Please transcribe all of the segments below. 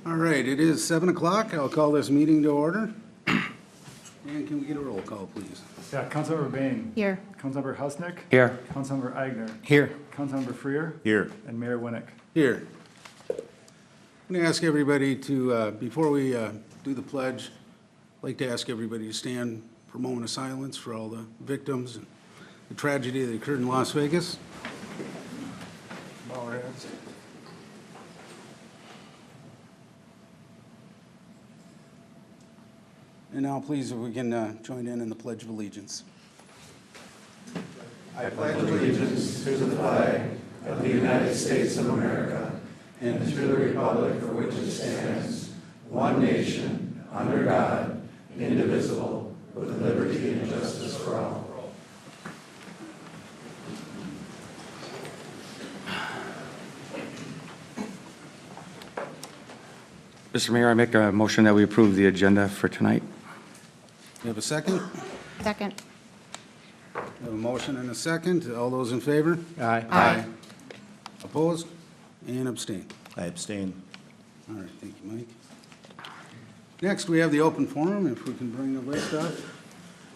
All right, it is 7 o'clock. I'll call this meeting to order. And can we get a roll call, please? Yeah, Councilmember Bain. Here. Councilmember Husnick. Here. Councilmember Eigner. Here. Councilmember Freer. Here. And Mayor Winnick. Here. I'm going to ask everybody to, before we do the pledge, I'd like to ask everybody to stand for a moment of silence for all the victims and the tragedy that occurred in Las Vegas. Bow our heads. And now, please, if we can join in the Pledge of Allegiance. I pledge allegiance to the flag of the United States of America and to the republic for which it stands, one nation, under God, indivisible, with liberty and justice for all. Mr. Mayor, I make a motion that we approve the agenda for tonight. We have a second? Second. We have a motion and a second. All those in favor? Aye. Opposed? And abstain. I abstain. All right, thank you, Mike. Next, we have the open forum, if we can bring the list up.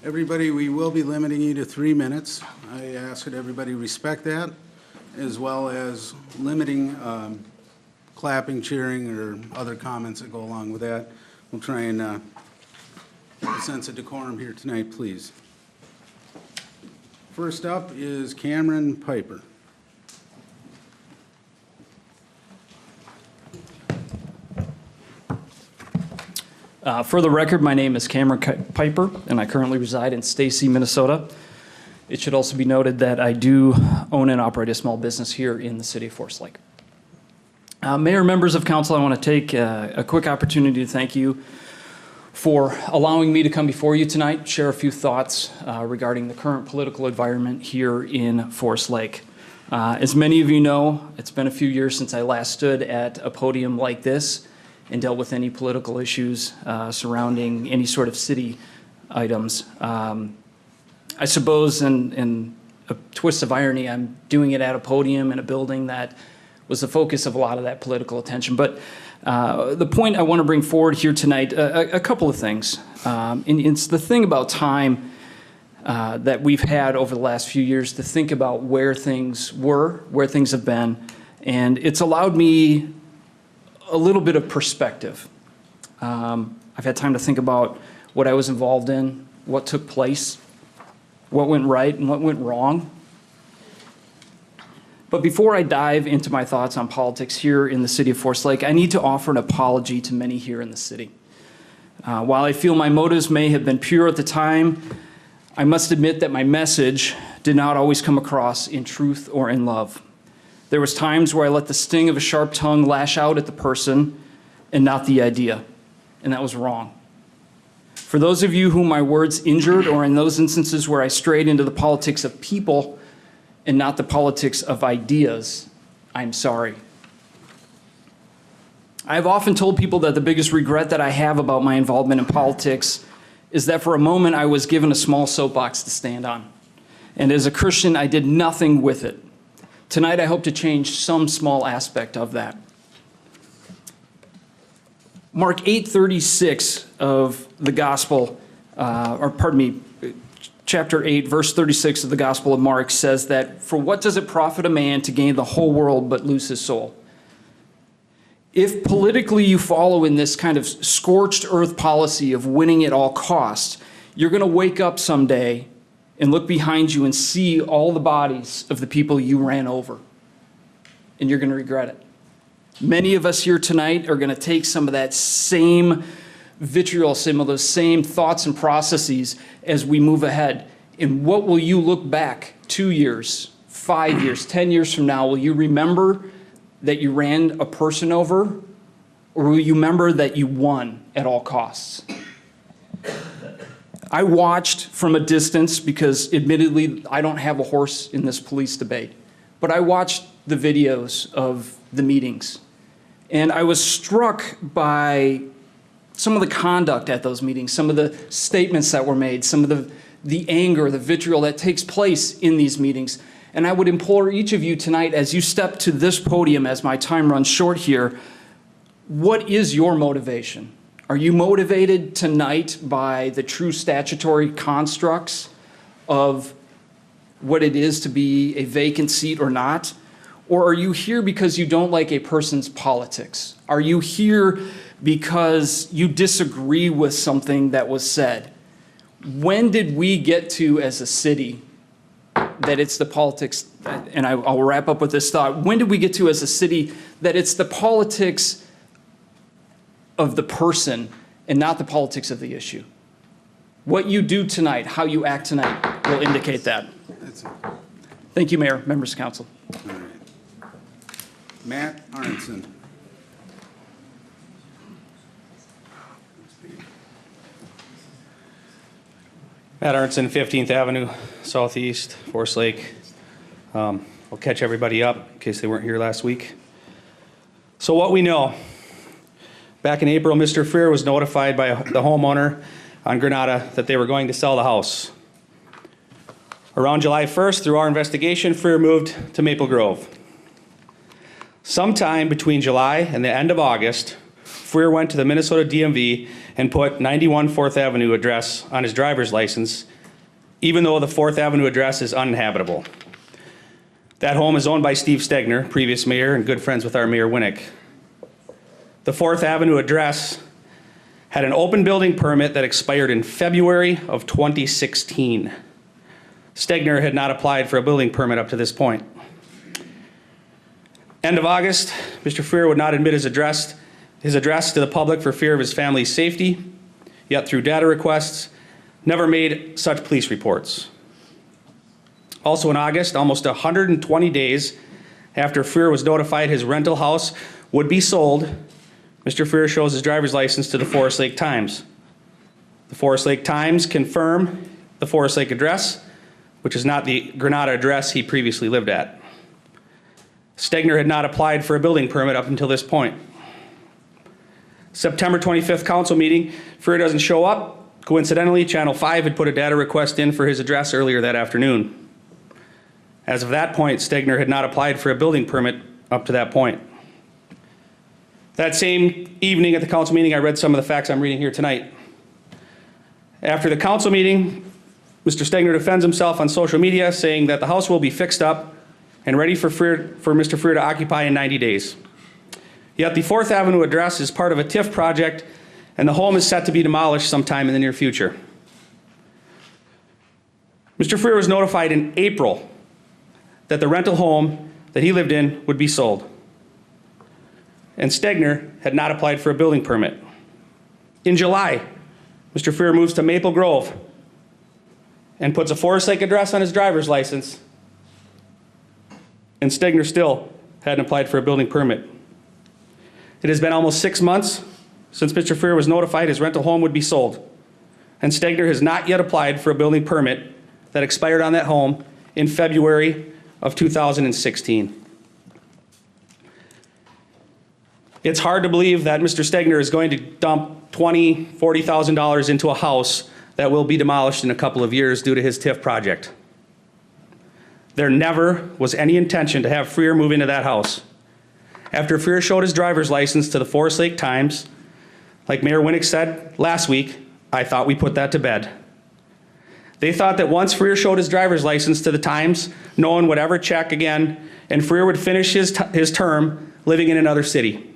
Everybody, we will be limiting you to 3 minutes. I ask that everybody respect that, as well as limiting clapping, cheering, or other comments that go along with that. We'll try and sense of decorum here tonight, please. First up is Cameron Piper. For the record, my name is Cameron Piper, and I currently reside in Stacy, Minnesota. It should also be noted that I do own and operate a small business here in the city of Forest Lake. Mayor, members of council, I want to take a quick opportunity to thank you for allowing me to come before you tonight, share a few thoughts regarding the current political environment here in Forest Lake. As many of you know, it's been a few years since I last stood at a podium like this and dealt with any political issues surrounding any sort of city items. I suppose in a twist of irony, I'm doing it at a podium in a building that was the focus of a lot of that political attention. But the point I want to bring forward here tonight, a couple of things. And it's the thing about time that we've had over the last few years to think about where things were, where things have been. And it's allowed me a little bit of perspective. I've had time to think about what I was involved in, what took place, what went right and what went wrong. But before I dive into my thoughts on politics here in the city of Forest Lake, I need to offer an apology to many here in the city. While I feel my motives may have been pure at the time, I must admit that my message did not always come across in truth or in love. There was times where I let the sting of a sharp tongue lash out at the person and not the idea, and that was wrong. For those of you whom my words injured, or in those instances where I strayed into the politics of people and not the politics of ideas, I'm sorry. I've often told people that the biggest regret that I have about my involvement in politics is that for a moment I was given a small soapbox to stand on. And as a Christian, I did nothing with it. Tonight, I hope to change some small aspect of that. Mark 8:36 of the Gospel, chapter 8, verse 36 of the Gospel of Mark says that, "For what does it profit a man to gain the whole world but lose his soul?" If politically you follow in this kind of scorched earth policy of winning at all costs, you're going to wake up someday and look behind you and see all the bodies of the people you ran over. And you're going to regret it. Many of us here tonight are going to take some of that same vitriol, some of those same thoughts and processes as we move ahead. And what will you look back 2 years, 5 years, 10 years from now? Will you remember that you ran a person over? Or will you remember that you won at all costs? I watched from a distance because, admittedly, I don't have a horse in this police debate. But I watched the videos of the meetings. And I was struck by some of the conduct at those meetings, some of the statements that were made, some of the anger, the vitriol that takes place in these meetings. And I would implore each of you tonight, as you step to this podium, as my time runs short here, what is your motivation? Are you motivated tonight by the true statutory constructs of what it is to be a vacant seat or not? Or are you here because you don't like a person's politics? Are you here because you disagree with something that was said? When did we get to, as a city, that it's the politics, and I'll wrap up with this thought. When did we get to, as a city, that it's the politics of the person and not the politics of the issue? What you do tonight, how you act tonight, will indicate that. That's it. Thank you, Mayor, members of council. All right. Matt Arnson. Matt Arnson, 15th Avenue Southeast, Forest Lake. I'll catch everybody up in case they weren't here last week. So what we know, back in April, Mr. Freer was notified by the homeowner on Granada that they were going to sell the house. Around July 1st, through our investigation, Freer moved to Maple Grove. Sometime between July and the end of August, Freer went to the Minnesota DMV and put 91 4th Avenue address on his driver's license, even though the 4th Avenue address is uninhabitable. That home is owned by Steve Stegner, previous mayor and good friends with our Mayor Winnick. The 4th Avenue address had an open building permit that expired in February of 2016. Stegner had not applied for a building permit up to this point. End of August, Mr. Freer would not admit his address to the public for fear of his family's safety, yet through data requests, never made such police reports. Also in August, almost 120 days after Freer was notified his rental house would be sold, Mr. Freer shows his driver's license to the Forest Lake Times. The Forest Lake Times confirm the Forest Lake address, which is not the Granada address he previously lived at. Stegner had not applied for a building permit up until this point. September 25th council meeting, Freer doesn't show up. Coincidentally, Channel 5 had put a data request in for his address earlier that afternoon. As of that point, Stegner had not applied for a building permit up to that point. That same evening at the council meeting, I read some of the facts I'm reading here tonight. After the council meeting, Mr. Stegner defends himself on social media, saying that the house will be fixed up and ready for Mr. Freer to occupy in 90 days. Yet the 4th Avenue address is part of a TIF project, and the home is set to be demolished sometime in the near future. Mr. Freer was notified in April that the rental home that he lived in would be sold, and Stegner had not applied for a building permit. In July, Mr. Freer moves to Maple Grove and puts a Forest Lake address on his driver's license, and Stegner still hadn't applied for a building permit. It has been almost 6 months since Mr. Freer was notified his rental home would be sold, and Stegner has not yet applied for a building permit that expired on that home in February of 2016. It's hard to believe that Mr. Stegner is going to dump $20,000, $40,000 into a house that will be demolished in a couple of years due to his TIF project. There never was any intention to have Freer move into that house. After Freer showed his driver's license to the Forest Lake Times, like Mayor Winnick said last week, I thought we put that to bed. They thought that once Freer showed his driver's license to the Times, no one would ever check again, and Freer would finish his term living in another city.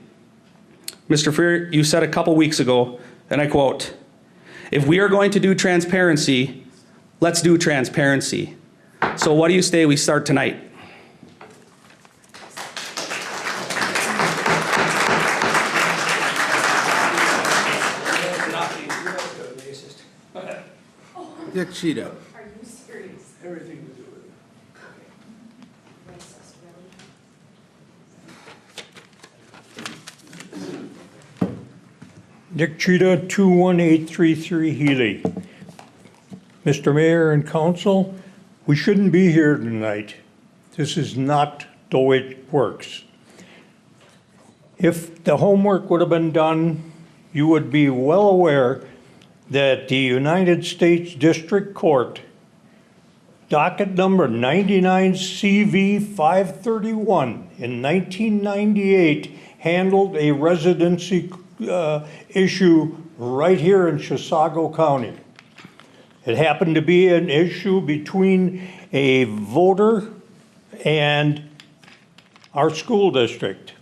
Mr. Freer, you said a couple weeks ago, and I quote, "If we are going to do transparency, let's do transparency. So what do you say we start tonight?" Dick Cheetah. Are you serious? Everything to do with it. Dick Cheetah, 21833 Healy. Mr. Mayor and Council, we shouldn't be here tonight. This is not the way it works. If the homework would have been done, you would be well aware that the United States District Court, docket number 99 CV 531 in 1998, handled a residency issue right here in Chisago County. It happened to be an issue between a voter and our school district.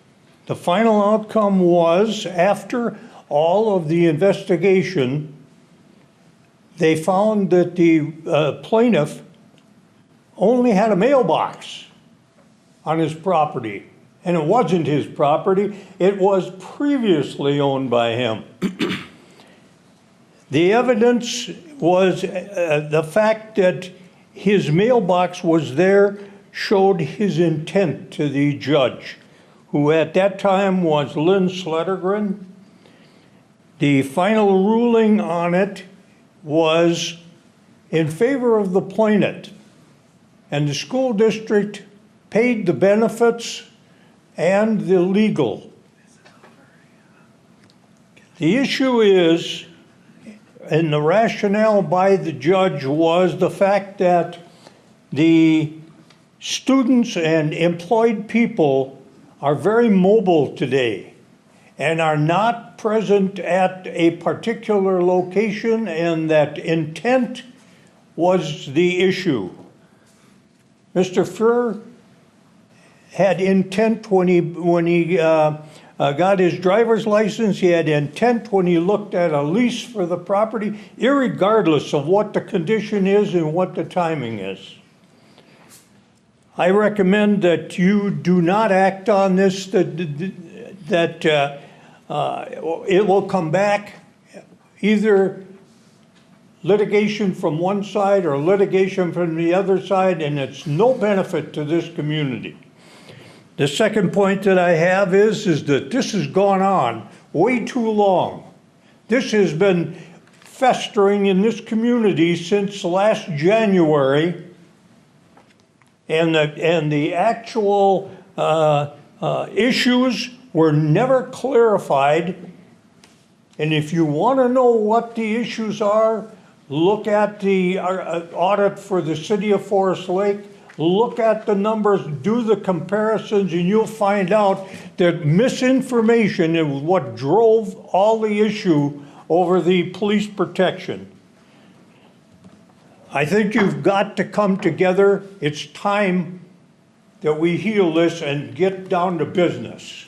The final outcome was, after all of the investigation, they found that the plaintiff only had a mailbox on his property. And it wasn't his property, it was previously owned by him. The evidence was the fact that his mailbox was there showed his intent to the judge, who at that time was Lynn Slettergren. The final ruling on it was in favor of the plaintiff, and the school district paid the benefits and the legal. The issue is, and the rationale by the judge was the fact that the students and employed people are very mobile today and are not present at a particular location, and that intent was the issue. Mr. Furr had intent when he got his driver's license. He had intent when he looked at a lease for the property, irregardless of what the condition is and what the timing is. I recommend that you do not act on this, that it will come back, either litigation from one side or litigation from the other side, and it's no benefit to this community. The second point that I have is that this has gone on way too long. This has been festering in this community since last January, and the actual issues were never clarified. And if you want to know what the issues are, look at the audit for the city of Forest Lake. Look at the numbers, do the comparisons, and you'll find out that misinformation is what drove all the issue over the police protection. I think you've got to come together. It's time that we heal this and get down to business.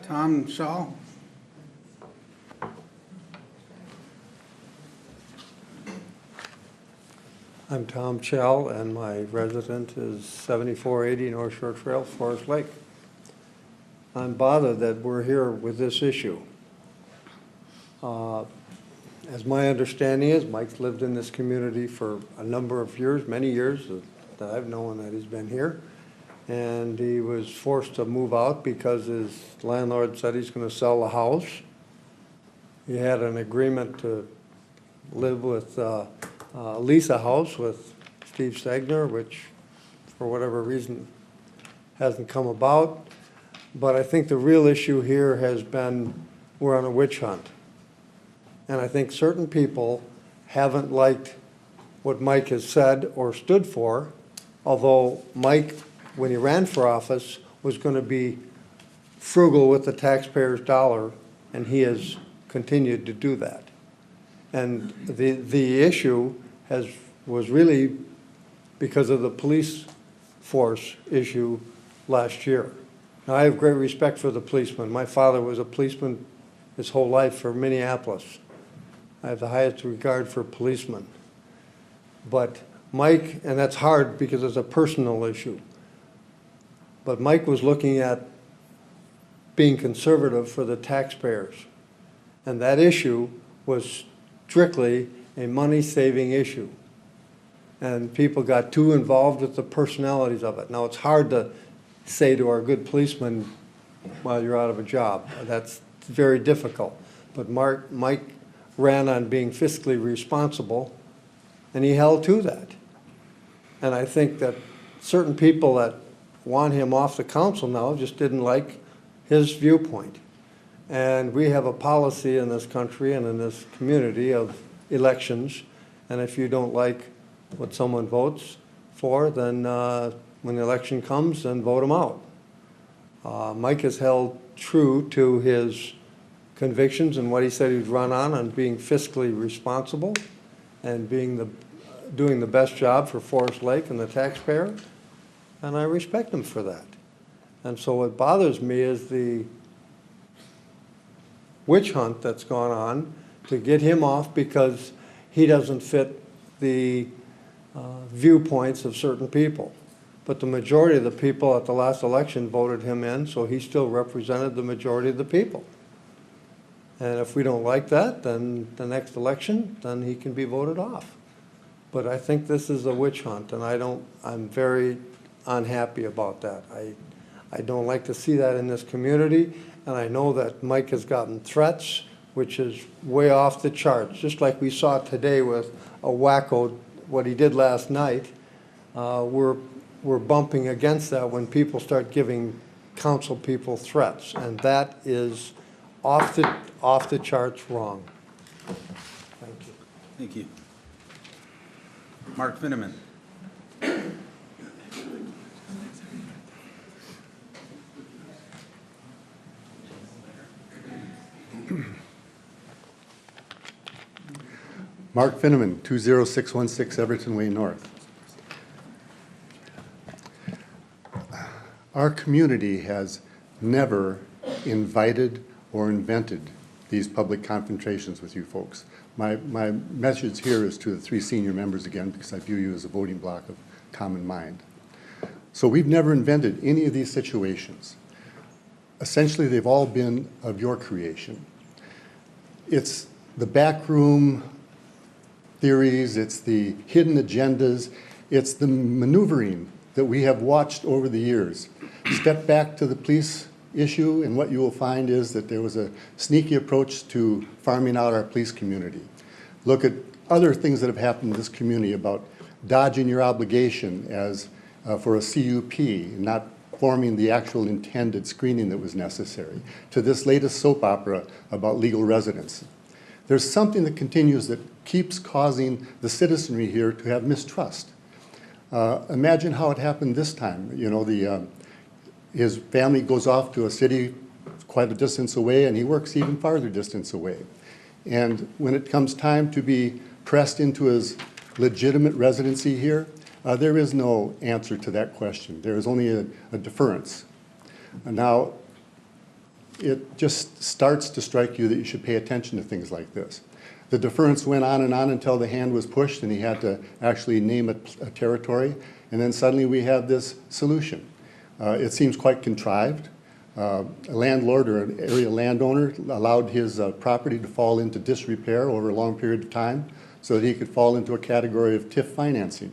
Tom Shaw? I'm Tom Chell, and my residence is 7480 North Shore Trail, Forest Lake. I'm bothered that we're here with this issue. As my understanding is, Mike's lived in this community for a number of years, many years that I've known that he's been here. And he was forced to move out because his landlord said he's going to sell the house. He had an agreement to live with lease a house with Steve Stegner, which for whatever reason hasn't come about. But I think the real issue here has been we're on a witch hunt. And I think certain people haven't liked what Mike has said or stood for, although Mike, when he ran for office, was going to be frugal with the taxpayer's dollar, and he has continued to do that. And the issue was really because of the police force issue last year. Now, I have great respect for the policemen. My father was a policeman his whole life for Minneapolis. I have the highest regard for policemen. But Mike, and that's hard because it's a personal issue, but Mike was looking at being conservative for the taxpayers. And that issue was strictly a money-saving issue. And people got too involved with the personalities of it. Now, it's hard to say to our good policemen while you're out of a job. That's very difficult. But Mike ran on being fiscally responsible, and he held to that. And I think that certain people that want him off the council now just didn't like his viewpoint. And we have a policy in this country and in this community of elections, and if you don't like what someone votes for, then when the election comes, then vote them out. Mike has held true to his convictions and what he said he'd run on being fiscally responsible and doing the best job for Forest Lake and the taxpayer, and I respect him for that. And so what bothers me is the witch hunt that's gone on to get him off because he doesn't fit the viewpoints of certain people. But the majority of the people at the last election voted him in, so he still represented the majority of the people. And if we don't like that, then the next election, then he can be voted off. But I think this is a witch hunt, and I'm very unhappy about that. I don't like to see that in this community, and I know that Mike has gotten threats, which is way off the charts, just like we saw today with a wacko, what he did last night. We're bumping against that when people start giving council people threats, and that is off the charts wrong. Thank you. Thank you. Mark Finneman. Mark Finneman, 20616 Everton Way North. Our community has never invited or invented these public confrontations with you folks. My message here is to the three senior members again, because I view you as a voting bloc of common mind. So we've never invented any of these situations. Essentially, they've all been of your creation. It's the backroom theories, it's the hidden agendas, it's the maneuvering that we have watched over the years. Step back to the police issue, and what you will find is that there was a sneaky approach to farming out our police community. Look at other things that have happened in this community about dodging your obligation as for a CUP, not forming the actual intended screening that was necessary, to this latest soap opera about legal residence. There's something that continues that keeps causing the citizenry here to have mistrust. Imagine how it happened this time. You know, his family goes off to a city quite a distance away, and he works even farther distance away. And when it comes time to be pressed into his legitimate residency here, there is no answer to that question. There is only a deference. And now, it just starts to strike you that you should pay attention to things like this. The deference went on until the hand was pushed and he had to actually name a territory, and then suddenly we have this solution. It seems quite contrived. A landlord or an area landowner allowed his property to fall into disrepair over a long period of time so that he could fall into a category of TIF financing.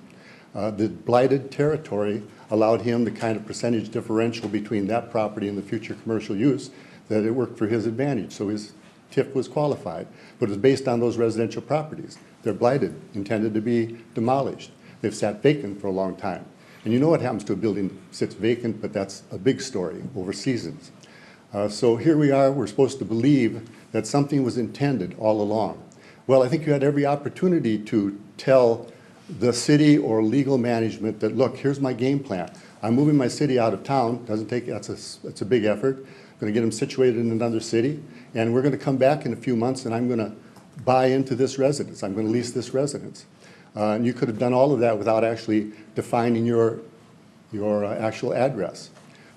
The blighted territory allowed him the kind of percentage differential between that property and the future commercial use that it worked for his advantage. So his TIF was qualified, but it was based on those residential properties. They're blighted, intended to be demolished. They've sat vacant for a long time. And you know what happens to a building that sits vacant, but that's a big story over seasons. So here we are, we're supposed to believe that something was intended all along. Well, I think you had every opportunity to tell the city or legal management that, look, here's my game plan. I'm moving my city out of town. That's a big effort. I'm going to get them situated in another city, and we're going to come back in a few months, and I'm going to buy into this residence. I'm going to lease this residence. And you could have done all of that without actually defining your actual address.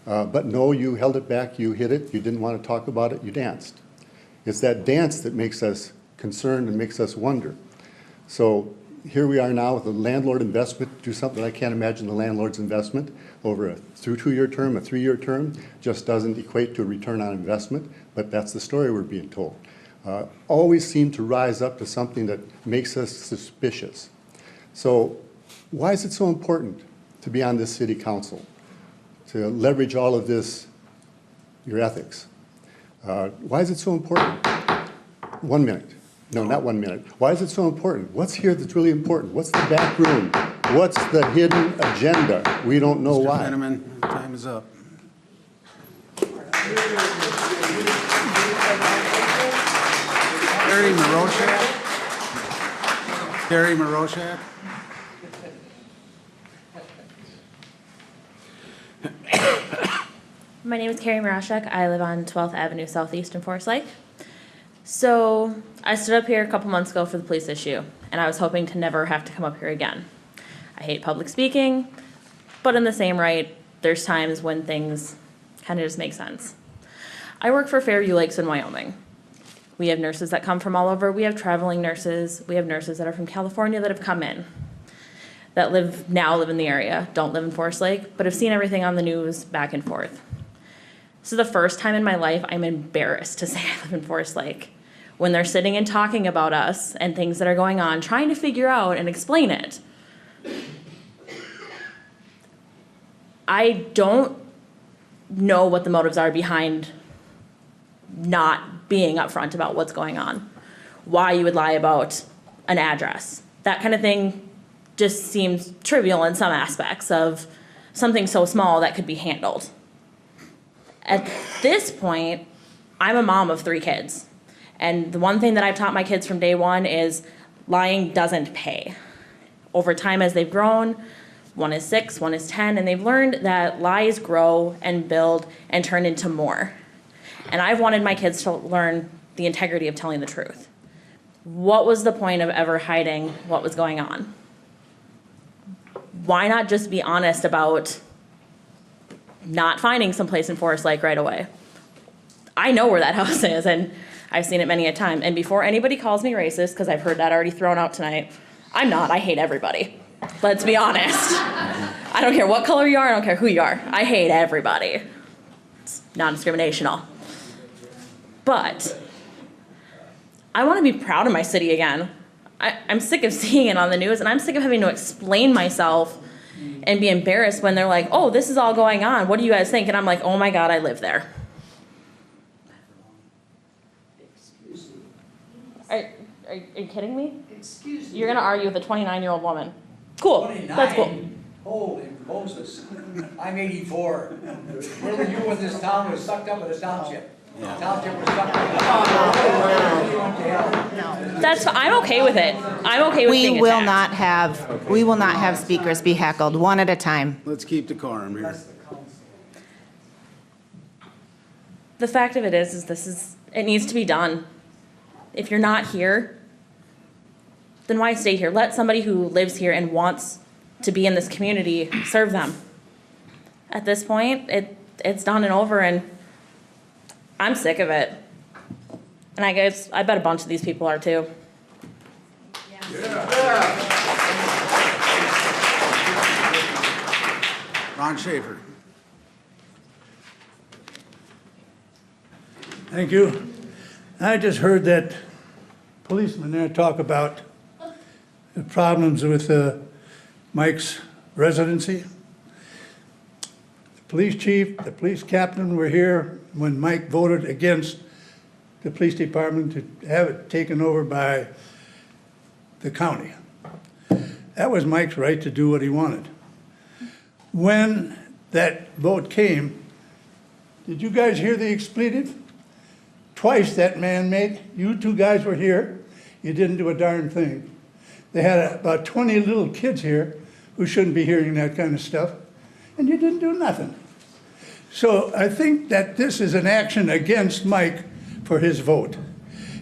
But no, you held it back, you hid it, you didn't want to talk about it, you danced. It's that dance that makes us concerned and makes us wonder. So here we are now with a landlord investment to do something I can't imagine the landlord's investment over a 2-year term, a 3-year term, just doesn't equate to a return on investment, but that's the story we're being told. Always seem to rise up to something that makes us suspicious. So why is it so important to be on this city council, to leverage all of this, your ethics? Why is it so important? 1 minute. No, not 1 minute. Why is it so important? What's here that's really important? What's the back room? What's the hidden agenda? We don't know why. Mr. Fenneman, time is up. Terry Maroshak? Terry Maroshak? My name is Carrie Marashek. I live on 12th Avenue Southeast in Forest Lake. So I stood up here a couple months ago for the police issue, and I was hoping to never have to come up here again. I hate public speaking, but in the same right, there's times when things kind of just make sense. I work for Fairview Lakes in Wyoming. We have nurses that come from all over. We have traveling nurses. We have nurses that are from California that have come in, that now live in the area, don't live in Forest Lake, but have seen everything on the news back and forth. This is the first time in my life I'm embarrassed to say I live in Forest Lake. When they're sitting and talking about us and things that are going on, trying to figure out and explain it. I don't know what the motives are behind not being upfront about what's going on. Why you would lie about an address. That kind of thing just seems trivial in some aspects of something so small that could be handled. At this point, I'm a mom of 3 kids. And the one thing that I've taught my kids from day one is lying doesn't pay. Over time as they've grown, one is 6, one is 10, and they've learned that lies grow and build and turn into more. And I've wanted my kids to learn the integrity of telling the truth. What was the point of ever hiding what was going on? Why not just be honest about not finding someplace in Forest Lake right away? I know where that house is, and I've seen it many a time. And before anybody calls me racist, because I've heard that already thrown out tonight, I'm not. I hate everybody. Let's be honest. I don't care what color you are. I don't care who you are. I hate everybody. It's non-discriminational. But I want to be proud of my city again. I'm sick of seeing it on the news, and I'm sick of having to explain myself and be embarrassed when they're like, oh, this is all going on. What do you guys think? And I'm like, oh my God, I live there. Are you kidding me? Excuse me. You're going to argue with a 29-year-old woman. Cool. 29? That's cool. Holy Moses. I'm 84. Where were you when this town was sucked up with the township? Yeah. Township was sucked up. I'm okay with it. I'm okay with being We will attacked. not have speakers be heckled, one at a time. Let's keep decorum here. The fact of it is it needs to be done. If you're not here, then why stay here? Let somebody who lives here and wants to be in this community serve them. At this point, it's done and over, and I'm sick of it. And I bet a bunch of these people are too. Ron Schaefer. Thank you. I just heard that policeman there talk about the problems with Mike's residency. The police chief, the police captain were here when Mike voted against the police department to have it taken over by the county. That was Mike's right to do what he wanted. When that vote came, did you guys hear the expletive? Twice that man made, you 2 guys were here, you didn't do a darn thing. They had about 20 little kids here who shouldn't be hearing that kind of stuff, and you didn't do nothing. So I think that this is an action against Mike for his vote.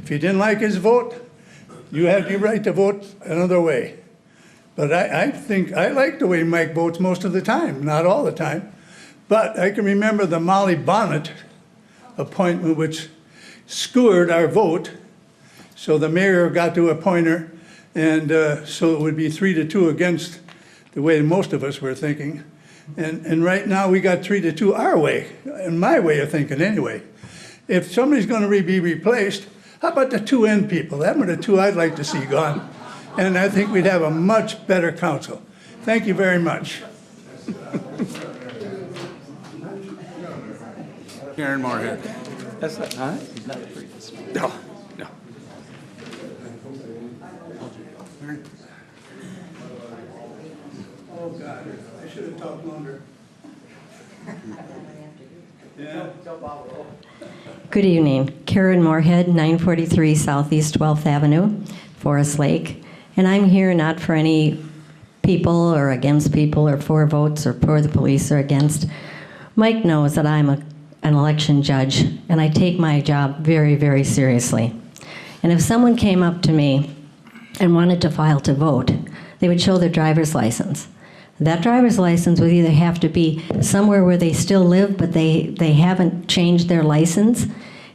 If you didn't like his vote, you have your right to vote another way. But I think I like the way Mike votes most of the time, not all the time. But I can remember the Molly Bonnet appointment, which skewered our vote. So the mayor got to appoint her, and so it would be 3-2 against the way most of us were thinking. And right now we got 3-2 our way, in my way of thinking anyway. If somebody's going to be replaced, how about the 2 N people? Them are the 2 I'd like to see gone. And I think we'd have a much better council. Thank you very much. Karen Moorhead. That's not, huh? No, no. Oh, God, I should have talked longer. Good evening. Karen Moorhead, 943 Southeast 12th Avenue, Forest Lake. And I'm here not for any people or against people or for votes or for the police or against. Mike knows that I'm a an election judge, and I take my job very, very seriously. And if someone came up to me and wanted to file to vote, they would show their driver's license. That driver's license would either have to be somewhere where they still live, but they haven't changed their license,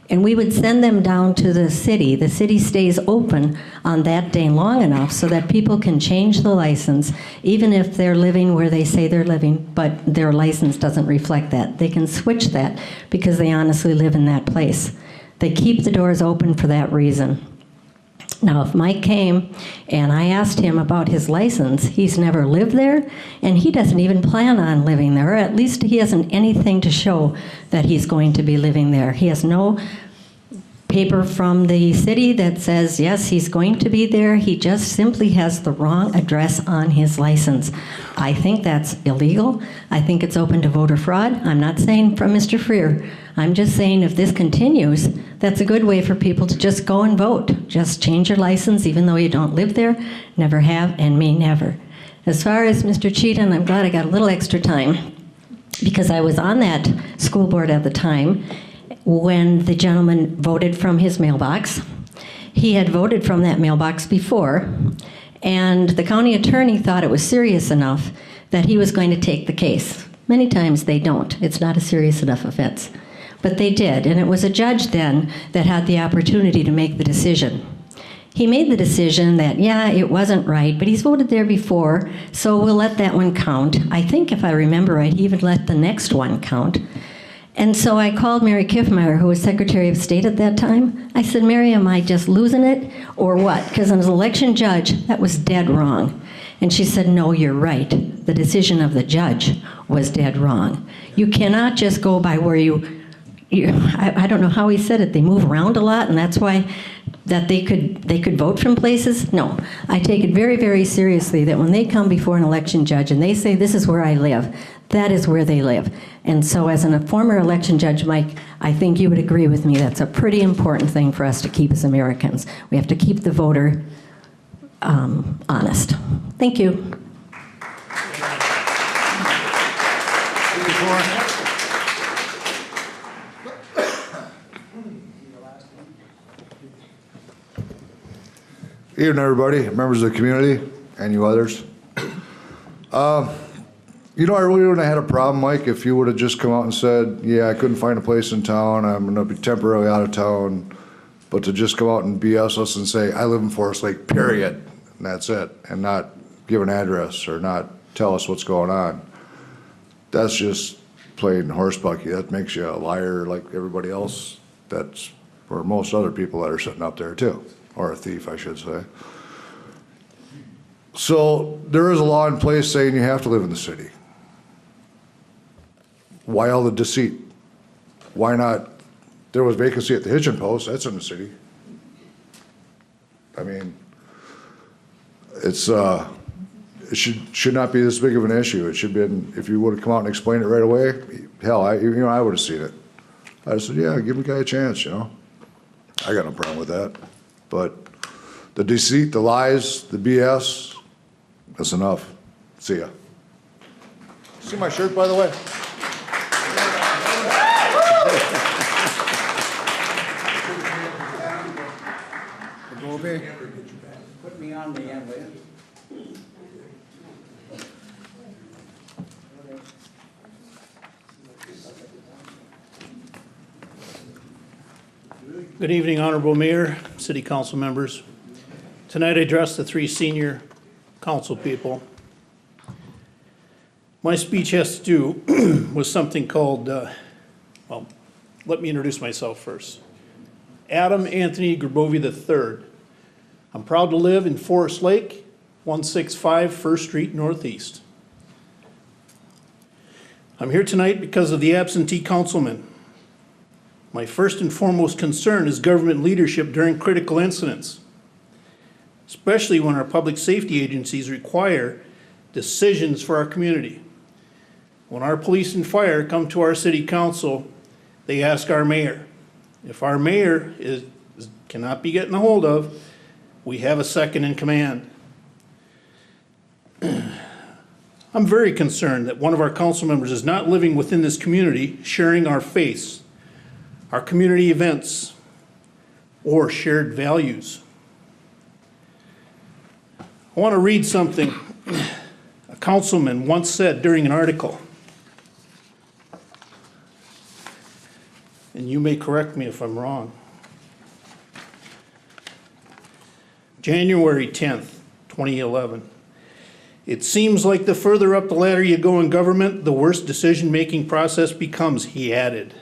and we would send them down to the city. The city stays open on that day long enough so that people can change the license, even if they're living where they say they're living, but their license doesn't reflect that. They can switch that because they honestly live in that place. They keep the doors open for that reason. Now, if Mike came and I asked him about his license, he's never lived there, and he doesn't even plan on living there, or at least he hasn't anything to show that he's going to be living there. He has no paper from the city that says, yes, he's going to be there. He just simply has the wrong address on his license. I think that's illegal. I think it's open to voter fraud. I'm not saying from Mr. Freer. I'm just saying if this continues, that's a good way for people to just go and vote. Just change your license even though you don't live there, never have, and may never. As far as Mr. Cheatham, I'm glad I got a little extra time because I was on that school board at the time when the gentleman voted from his mailbox. He had voted from that mailbox before, and the county attorney thought it was serious enough that he was going to take the case. Many times they don't. It's not a serious enough offense. But they did, and it was a judge then that had the opportunity to make the decision. He made the decision that, yeah, it wasn't right, but he's voted there before, so we'll let that one count. I think if I remember right, he even let the next one count. And so I called Mary Kiffmeyer, who was Secretary of State at that time. I said, Mary, am I just losing it or what? Because as an election judge, that was dead wrong. And she said, no, you're right. The decision of the judge was dead wrong. You cannot just go by where I don't know how he said it. They move around a lot, and that's why that they could vote from places. No, I take it very, very seriously that when they come before an election judge and they say, this is where I live, that is where they live. And so as a former election judge, Mike, I think you would agree with me that's a pretty important thing for us to keep as Americans. We have to keep the voter honest. Thank you. Evening, everybody, members of the community, and you others. You know, I really wouldn't have had a problem, Mike, if you would have just come out and said, yeah, I couldn't find a place in town, I'm going to be temporarily out of town, but to just come out and BS us and say, I live in Forest Lake, period, and that's it, and not give an address or not tell us what's going on. That's just plain horse bucky. That makes you a liar like everybody else. That's for most other people that are sitting up there too. Or a thief, I should say. So there is a law in place saying you have to live in the city. Why all the deceit? Why not? There was vacancy at the Hitchin Post, that's in the city. I mean, it should not be this big of an issue. It should be, if you would have come out and explained it right away, hell, I would have seen it. I said, yeah, give the guy a chance, you know. I got no problem with that. But the deceit, the lies, the BS, that's enough. See ya. See my shirt, by the way? Put me on the end, will you? Good evening, Honorable Mayor, City Council members. Tonight I address the three senior council people. My speech has to do with something called, well, let me introduce myself first. Adam Anthony Grabovy III. I'm proud to live in Forest Lake, 165 First Street Northeast. I'm here tonight because of the absentee councilman. My first and foremost concern is government leadership during critical incidents, especially when our public safety agencies require decisions for our community. When our police and fire come to our city council, they ask our mayor. If our mayor cannot be getting a hold of, we have a second in command. I'm very concerned that one of our council members is not living within this community, sharing our faith our community events, or shared values. I want to read something a councilman once said during an article. And you may correct me if I'm wrong. January 10th, 2011. It seems like the further up the ladder you go in government, the worse decision-making process becomes, he added.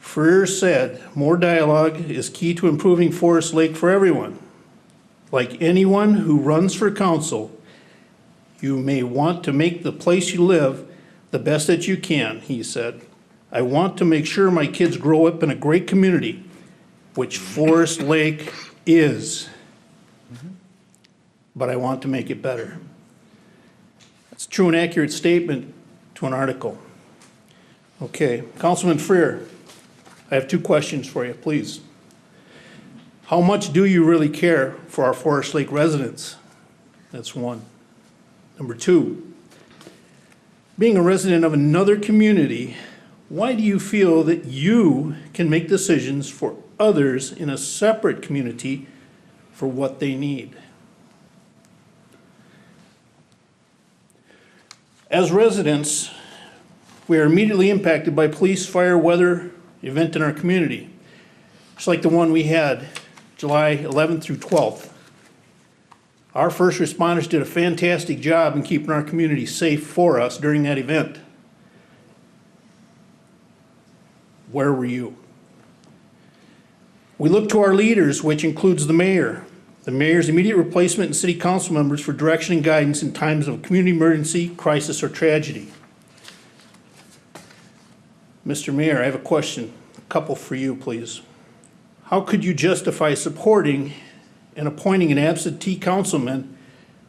Freer said, more dialogue is key to improving Forest Lake for everyone. Like anyone who runs for council, you may want to make the place you live the best that you can, he said. I want to make sure my kids grow up in a great community, which Forest Lake is. But I want to make it better. That's a true and accurate statement to an article. Okay, Councilman Freer, I have 2 questions for you, please. How much do you really care for our Forest Lake residents? That's 1. Number 2, being a resident of another community, why do you feel that you can make decisions for others in a separate community for what they need? As residents, we are immediately impacted by police, fire, weather event in our community. Just like the one we had July 11th through 12th. Our first responders did a fantastic job in keeping our community safe for us during that event. Where were you? We look to our leaders, which includes the mayor's immediate replacement and city council members for direction and guidance in times of community emergency, crisis, or tragedy. Mr. Mayor, I have a couple for you, please. How could you justify supporting and appointing an absentee councilman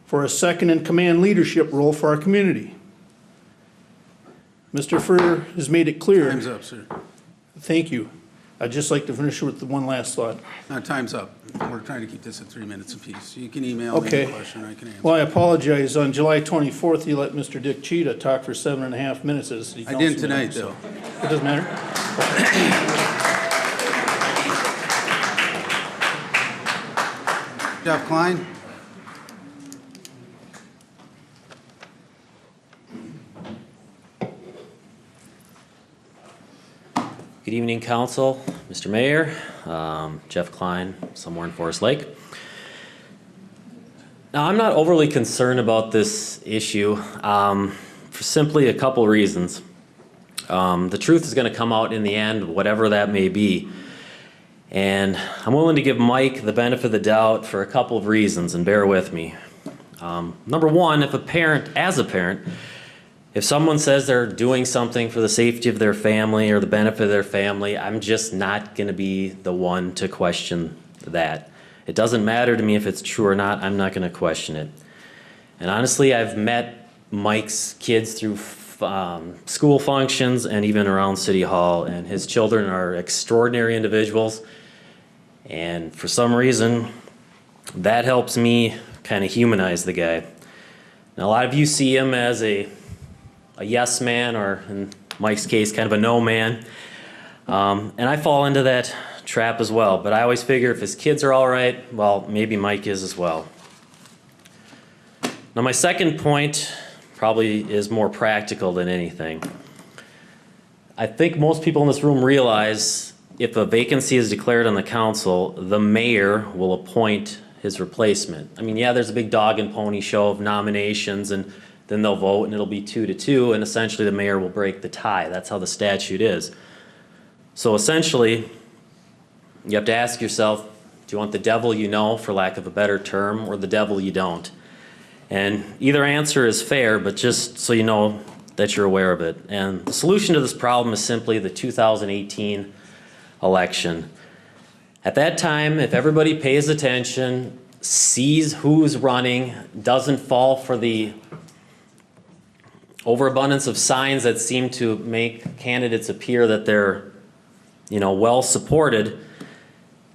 for a second-in-command leadership role for our community? Mr. Freer has made it clear. Time's up, sir. Thank you. I'd just like to finish with the one last thought. Time's up. We're trying to keep this at 3 minutes apiece. You can email me a question, I can answer. Well, I apologize. On July 24th, you let Mr. Dick Cheetah talk for 7.5 minutes as a city councilman. I didn't tonight, though. It doesn't matter. Jeff Klein? Good evening, Council, Mr. Mayor, Jeff Klein, somewhere in Forest Lake. Now, I'm not overly concerned about this issue for simply a couple reasons. The truth is going to come out in the end, whatever that may be. And I'm willing to give Mike the benefit of the doubt for a couple of reasons, and bear with me. Number one, as a parent, if someone says they're doing something for the safety of their family or the benefit of their family, I'm just not going to be the one to question that. It doesn't matter to me if it's true or not. I'm not going to question it. And honestly, I've met Mike's kids through school functions and even around City Hall, and his children are extraordinary individuals. And for some reason, that helps me kind of humanize the guy. Now, a lot of you see him as a yes man, or in Mike's case, kind of a no man. And I fall into that trap as well. But I always figure if his kids are all right, well, maybe Mike is as well. Now, my second point probably is more practical than anything. I think most people in this room realize if a vacancy is declared on the council, the mayor will appoint his replacement. I mean, yeah, there's a big dog and pony show of nominations, and then they'll vote and it'll be 2-2, and essentially the mayor will break the tie. That's how the statute is. So essentially, you have to ask yourself, do you want the devil you know, for lack of a better term, or the devil you don't? And either answer is fair, but just so you know that you're aware of it. And the solution to this problem is simply the 2018 election. At that time, if everybody pays attention, sees who's running, doesn't fall for the overabundance of signs that seem to make candidates appear that they're, well supported,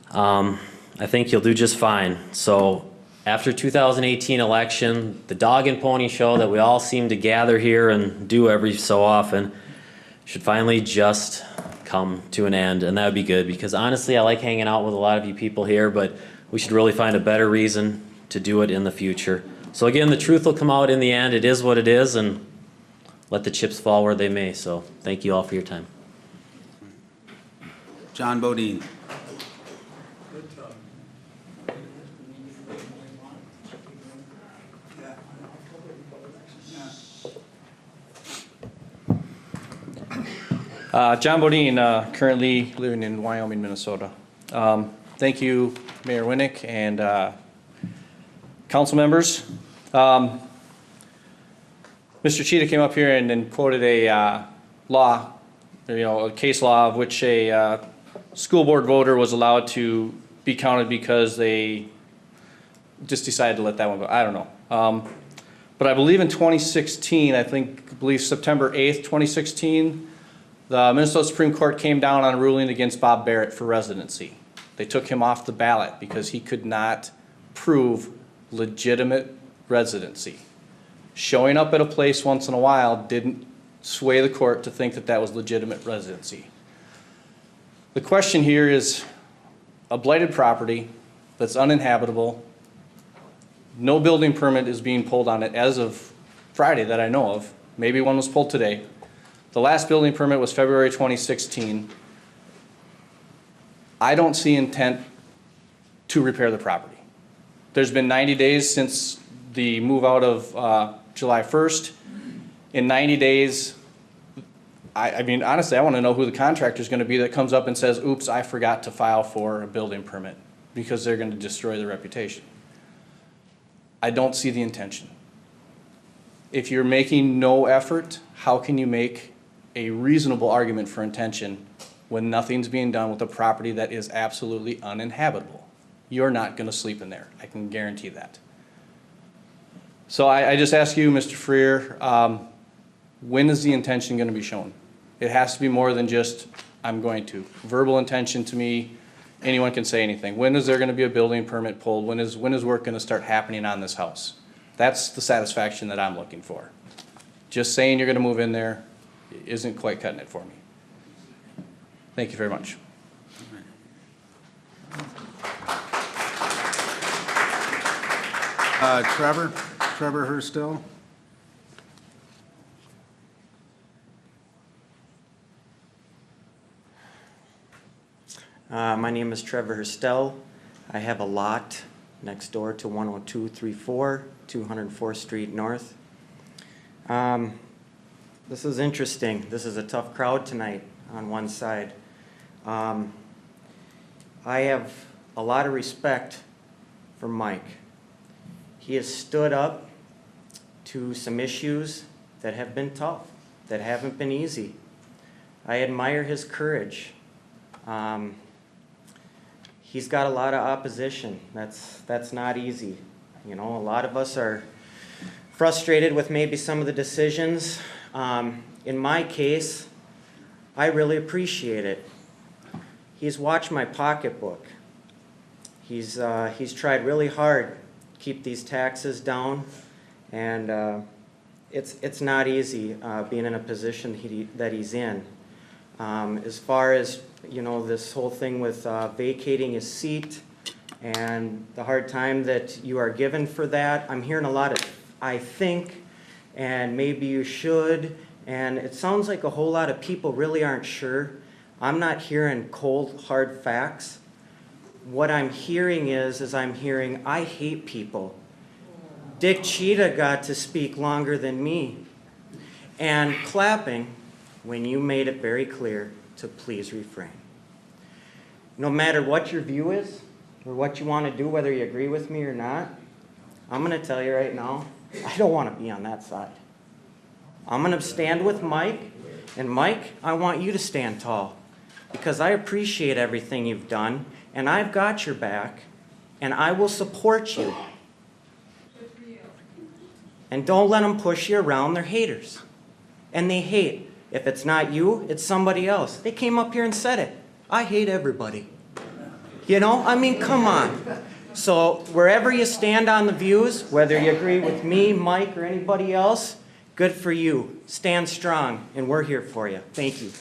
I think you'll do just fine. So after 2018 election, the dog and pony show that we all seem to gather here and do every so often, should finally just come to an end, and that would be good, because honestly, I like hanging out with a lot of you people here, but we should really find a better reason to do it in the future. So again, the truth will come out in the end. It is what it is, and let the chips fall where they may. So thank you all for your time. John Bodine. John Bodine, currently living in Wyoming, Minnesota. Thank you, Mayor Winnick and council members. Mr. Cheetah came up here and quoted a law, a case law of which a school board voter was allowed to be counted because they just decided to let that one go. I don't know. But I believe in 2016, I believe September 8th, 2016, the Minnesota Supreme Court came down on a ruling against Bob Barrett for residency. They took him off the ballot because he could not prove legitimate residency. Showing up at a place once in a while didn't sway the court to think that that was legitimate residency. The question here is a blighted property that's uninhabitable. No building permit is being pulled on it as of Friday that I know of. Maybe one was pulled today. The last building permit was February 2016. I don't see intent to repair the property. There's been 90 days since the move out of July 1st. In 90 days, I mean, honestly, I want to know who the contractor is going to be that comes up and says, oops, I forgot to file for a building permit, because they're going to destroy their reputation. I don't see the intention. If you're making no effort, how can you make a reasonable argument for intention when nothing's being done with a property that is absolutely uninhabitable? You're not going to sleep in there. I can guarantee that. So I just ask you, Mr. Freer, when is the intention going to be shown? It has to be more than just, I'm going to. Verbal intention, to me, anyone can say anything. When is there going to be a building permit pulled? When is work going to start happening on this house? That's the satisfaction that I'm looking for. Just saying you're going to move in there isn't quite cutting it for me. Thank you very much. Trevor Hurstel. My name is Trevor Hurstel. I have a lot next door to 10234, 204th Street North. This is interesting. This is a tough crowd tonight on one side. I have a lot of respect for Mike. He has stood up to some issues that have been tough, that haven't been easy. I admire his courage. He's got a lot of opposition. That's not easy. You know, a lot of us are frustrated with maybe some of the decisions. In my case, I really appreciate it. He's watched my pocketbook. He's tried really hard to keep these taxes down, and it's not easy being in a position that he's in. As far as, you know, this whole thing with vacating his seat and the hard time that you are given for that, I'm hearing a lot of I think, and maybe you should, and it sounds like a whole lot of people really aren't sure. I'm not hearing cold, hard facts. What I'm hearing is I'm hearing, I hate people. Dick Cheetah got to speak longer than me. And clapping when you made it very clear to please refrain. No matter what your view is, or what you want to do, whether you agree with me or not, I'm going to tell you right now, I don't want to be on that side. I'm going to stand with Mike, and Mike, I want you to stand tall, because I appreciate everything you've done, and I've got your back, and I will support you. And don't let them push you around. They're haters. And they hate. If it's not you, it's somebody else. They came up here and said it. I hate everybody. You know, I mean, come on. So wherever you stand on the views, whether you agree with me, Mike, or anybody else, Good for you. Stand strong, and we're here for you. Thank you.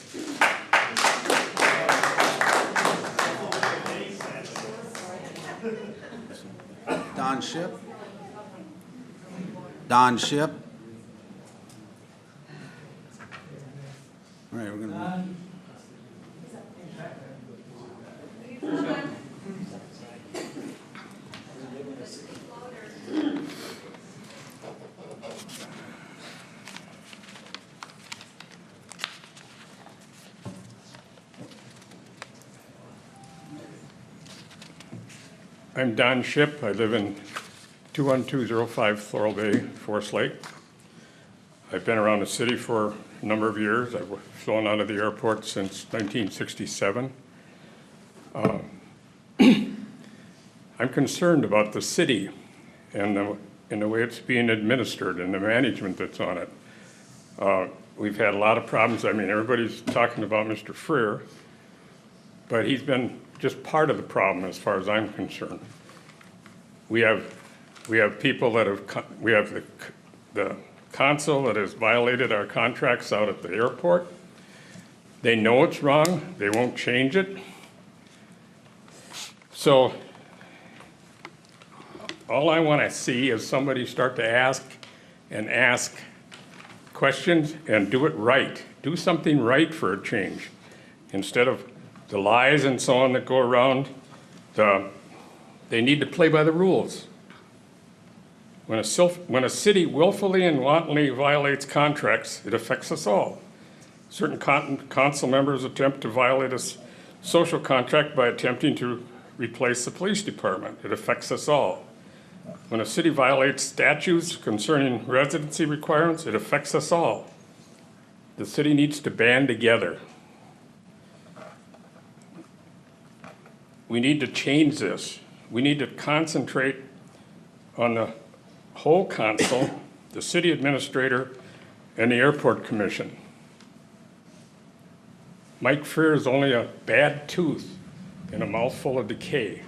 Don Ship? Don Ship? All right, we're gonna. I'm Don Ship. I live in 21205 Floral Bay, Forest Lake. I've been around the city for a number of years. I've flown out of the airport since 1967. I'm concerned about the city and the way it's being administered and the management that's on it. We've had a lot of problems. I mean, everybody's talking about Mr. Freer, but he's been just part of the problem as far as I'm concerned. We have people that we have the consul that has violated our contracts out at the airport. They know it's wrong, they won't change it. So all I want to see is somebody start to ask questions and do it right. Do something right for a change. Instead of the lies and so on that go around, they need to play by the rules. When a city willfully and wantonly violates contracts, it affects us all. Certain council members attempt to violate a social contract by attempting to replace the police department. It affects us all. When a city violates statutes concerning residency requirements, it affects us all. The city needs to band together. We need to change this. We need to concentrate on the whole council, the city administrator, and the airport commission. Mike Freer is only a bad tooth and a mouthful of decay.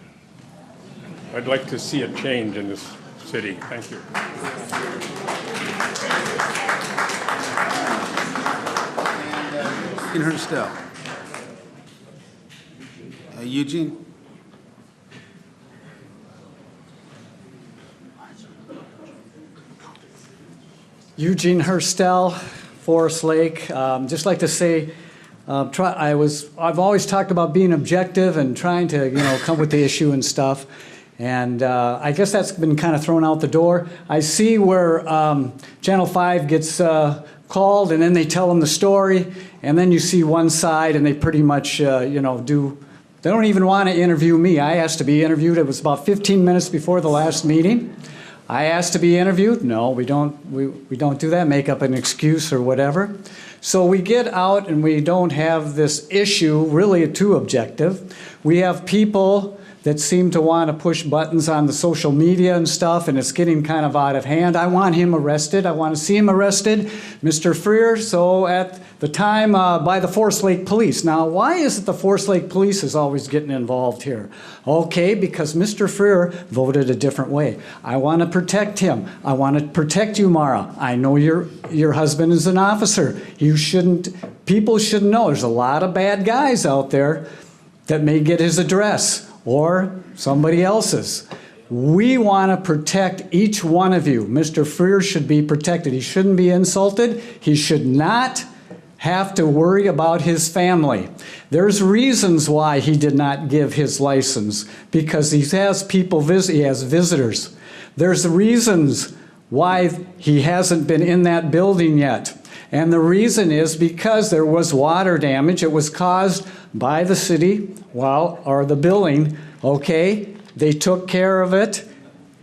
I'd like to see a change in this city. Thank you. And Hurstel. Eugene? Eugene Hurstel, Forest Lake. Just like to say, I've always talked about being objective and trying to, come with the issue and stuff. And I guess that's been kind of thrown out the door. I see where Channel 5 gets called and then they tell them the story, and then you see one side and they pretty much, they don't even want to interview me. I asked to be interviewed. It was about 15 minutes before the last meeting. I asked to be interviewed. No, we don't do that, make up an excuse or whatever. So we get out and we don't have this issue really too objective. We have people that seem to want to push buttons on the social media and stuff, and it's getting kind of out of hand. I want him arrested. I want to see him arrested, Mr. Freer, so at the time by the Forest Lake Police. Now, why is it the Forest Lake Police is always getting involved here? Okay, because Mr. Freer voted a different way. I want to protect him. I want to protect you, Mara. I know your husband is an officer. People should know there's a lot of bad guys out there that may get his address or somebody else's. We want to protect each one of you. Mr. Freer should be protected. He shouldn't be insulted. He should not have to worry about his family. There's reasons why he did not give his license, because he has people he has visitors. There's reasons why he hasn't been in that building yet. And the reason is because there was water damage. It was caused by the city, or the building, okay? They took care of it,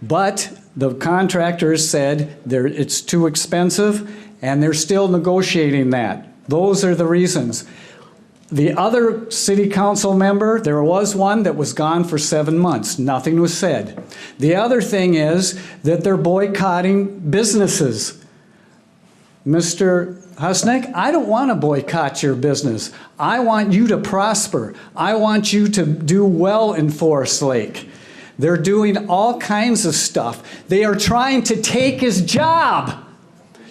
but the contractors said it's too expensive, and they're still negotiating that. Those are the reasons. The other city council member, there was one that was gone for 7 months. Nothing was said. The other thing is that they're boycotting businesses. Mr. Husnick, I don't want to boycott your business. I want you to prosper. I want you to do well in Forest Lake. They're doing all kinds of stuff. They are trying to take his job.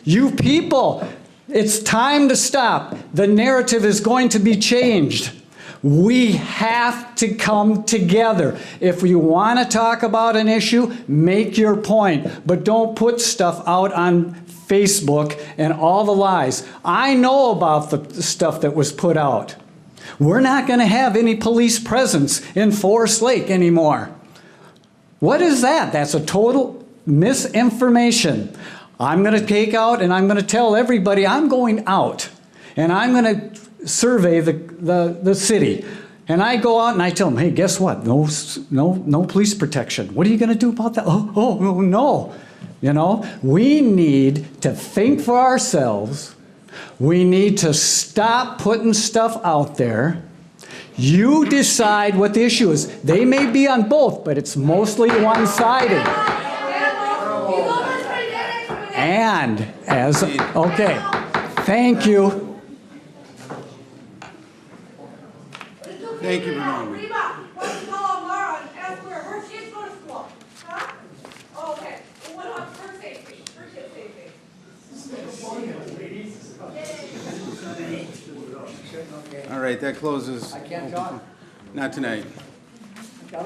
You people, it's time to stop. The narrative is going to be changed. We have to come together. If you want to talk about an issue, make your point, but don't put stuff out on Facebook and all the lies. I know about the stuff that was put out. We're not going to have any police presence in Forest Lake anymore. What is that? That's a total misinformation. I'm going to take out and I'm going to tell everybody I'm going out and I'm going to survey the city. And I go out and I tell them, hey, guess what? No police protection. What are you going to do about that? Oh, no. You know, we need to think for ourselves. We need to stop putting stuff out there. You decide what the issue is. They may be on both, but it's mostly one-sided. And as, okay, thank you. Thank you, Vernon. All right, that closes. I can't talk. Not tonight. I'm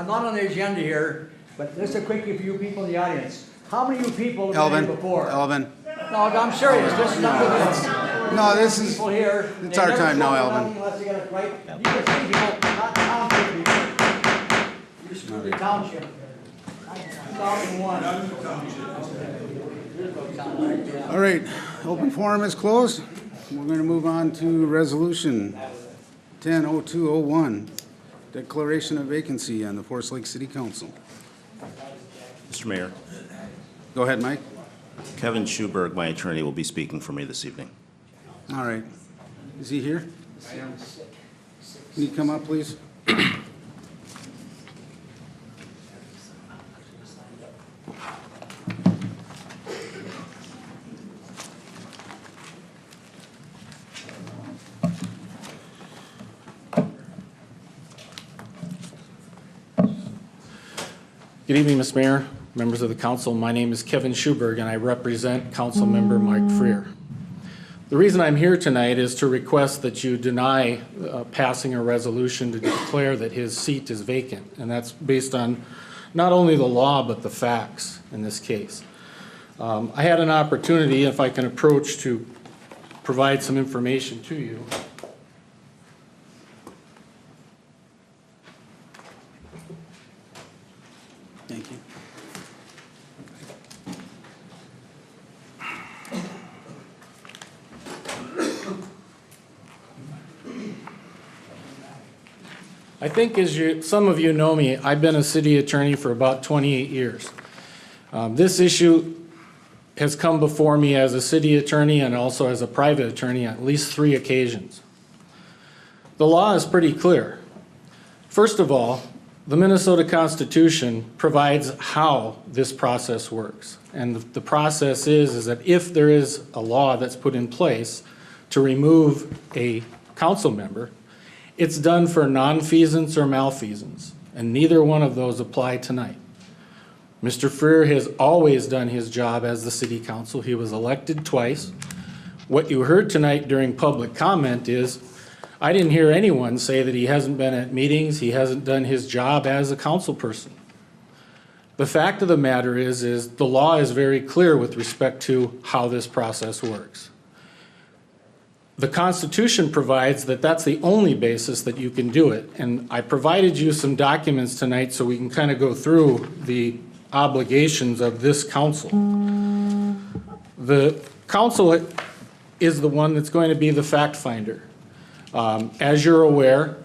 not on the agenda here, but this is quickly for you people in the audience. How many of you people have been here before? Elvin. No, I'm serious. This is not good. No, this is, People here. it's our time now, Elvin. Unless they get it right. You can see people, not township people. You screw the township. 2001. All right, open forum is closed. We're going to move on to Resolution 10-0201, declaration of vacancy on the Forest Lake City Council. Mr. Mayor, Go ahead, Mike. Kevin Schuberg, my attorney, will be speaking for me this evening. All right. Is he here? Can you come up, please? Good evening, Ms. Mayor, members of the council. My name is Kevin Schuberg, and I represent Council Member Mike Freer. The reason I'm here tonight is to request that you deny passing a resolution to declare that his seat is vacant, and that's based on not only the law but the facts in this case. I had an opportunity, if I can approach, to provide some information to you. Thank you. I think as some of you know me, I've been a city attorney for about 28 years. This issue has come before me as a city attorney and also as a private attorney on at least 3 occasions. The law is pretty clear. First of all, the Minnesota Constitution provides how this process works. And the process is that if there is a law that's put in place to remove a council member, it's done for nonfeasance or malfeasance, and neither one of those apply tonight. Mr. Freer has always done his job as the city council. He was elected twice. What you heard tonight during public comment is, I didn't hear anyone say that he hasn't been at meetings, he hasn't done his job as a council person. The fact of the matter is the law is very clear with respect to how this process works. The Constitution provides that that's the only basis that you can do it. And I provided you some documents tonight so we can kind of go through the obligations of this council. The council is the one that's going to be the fact finder. As you're aware,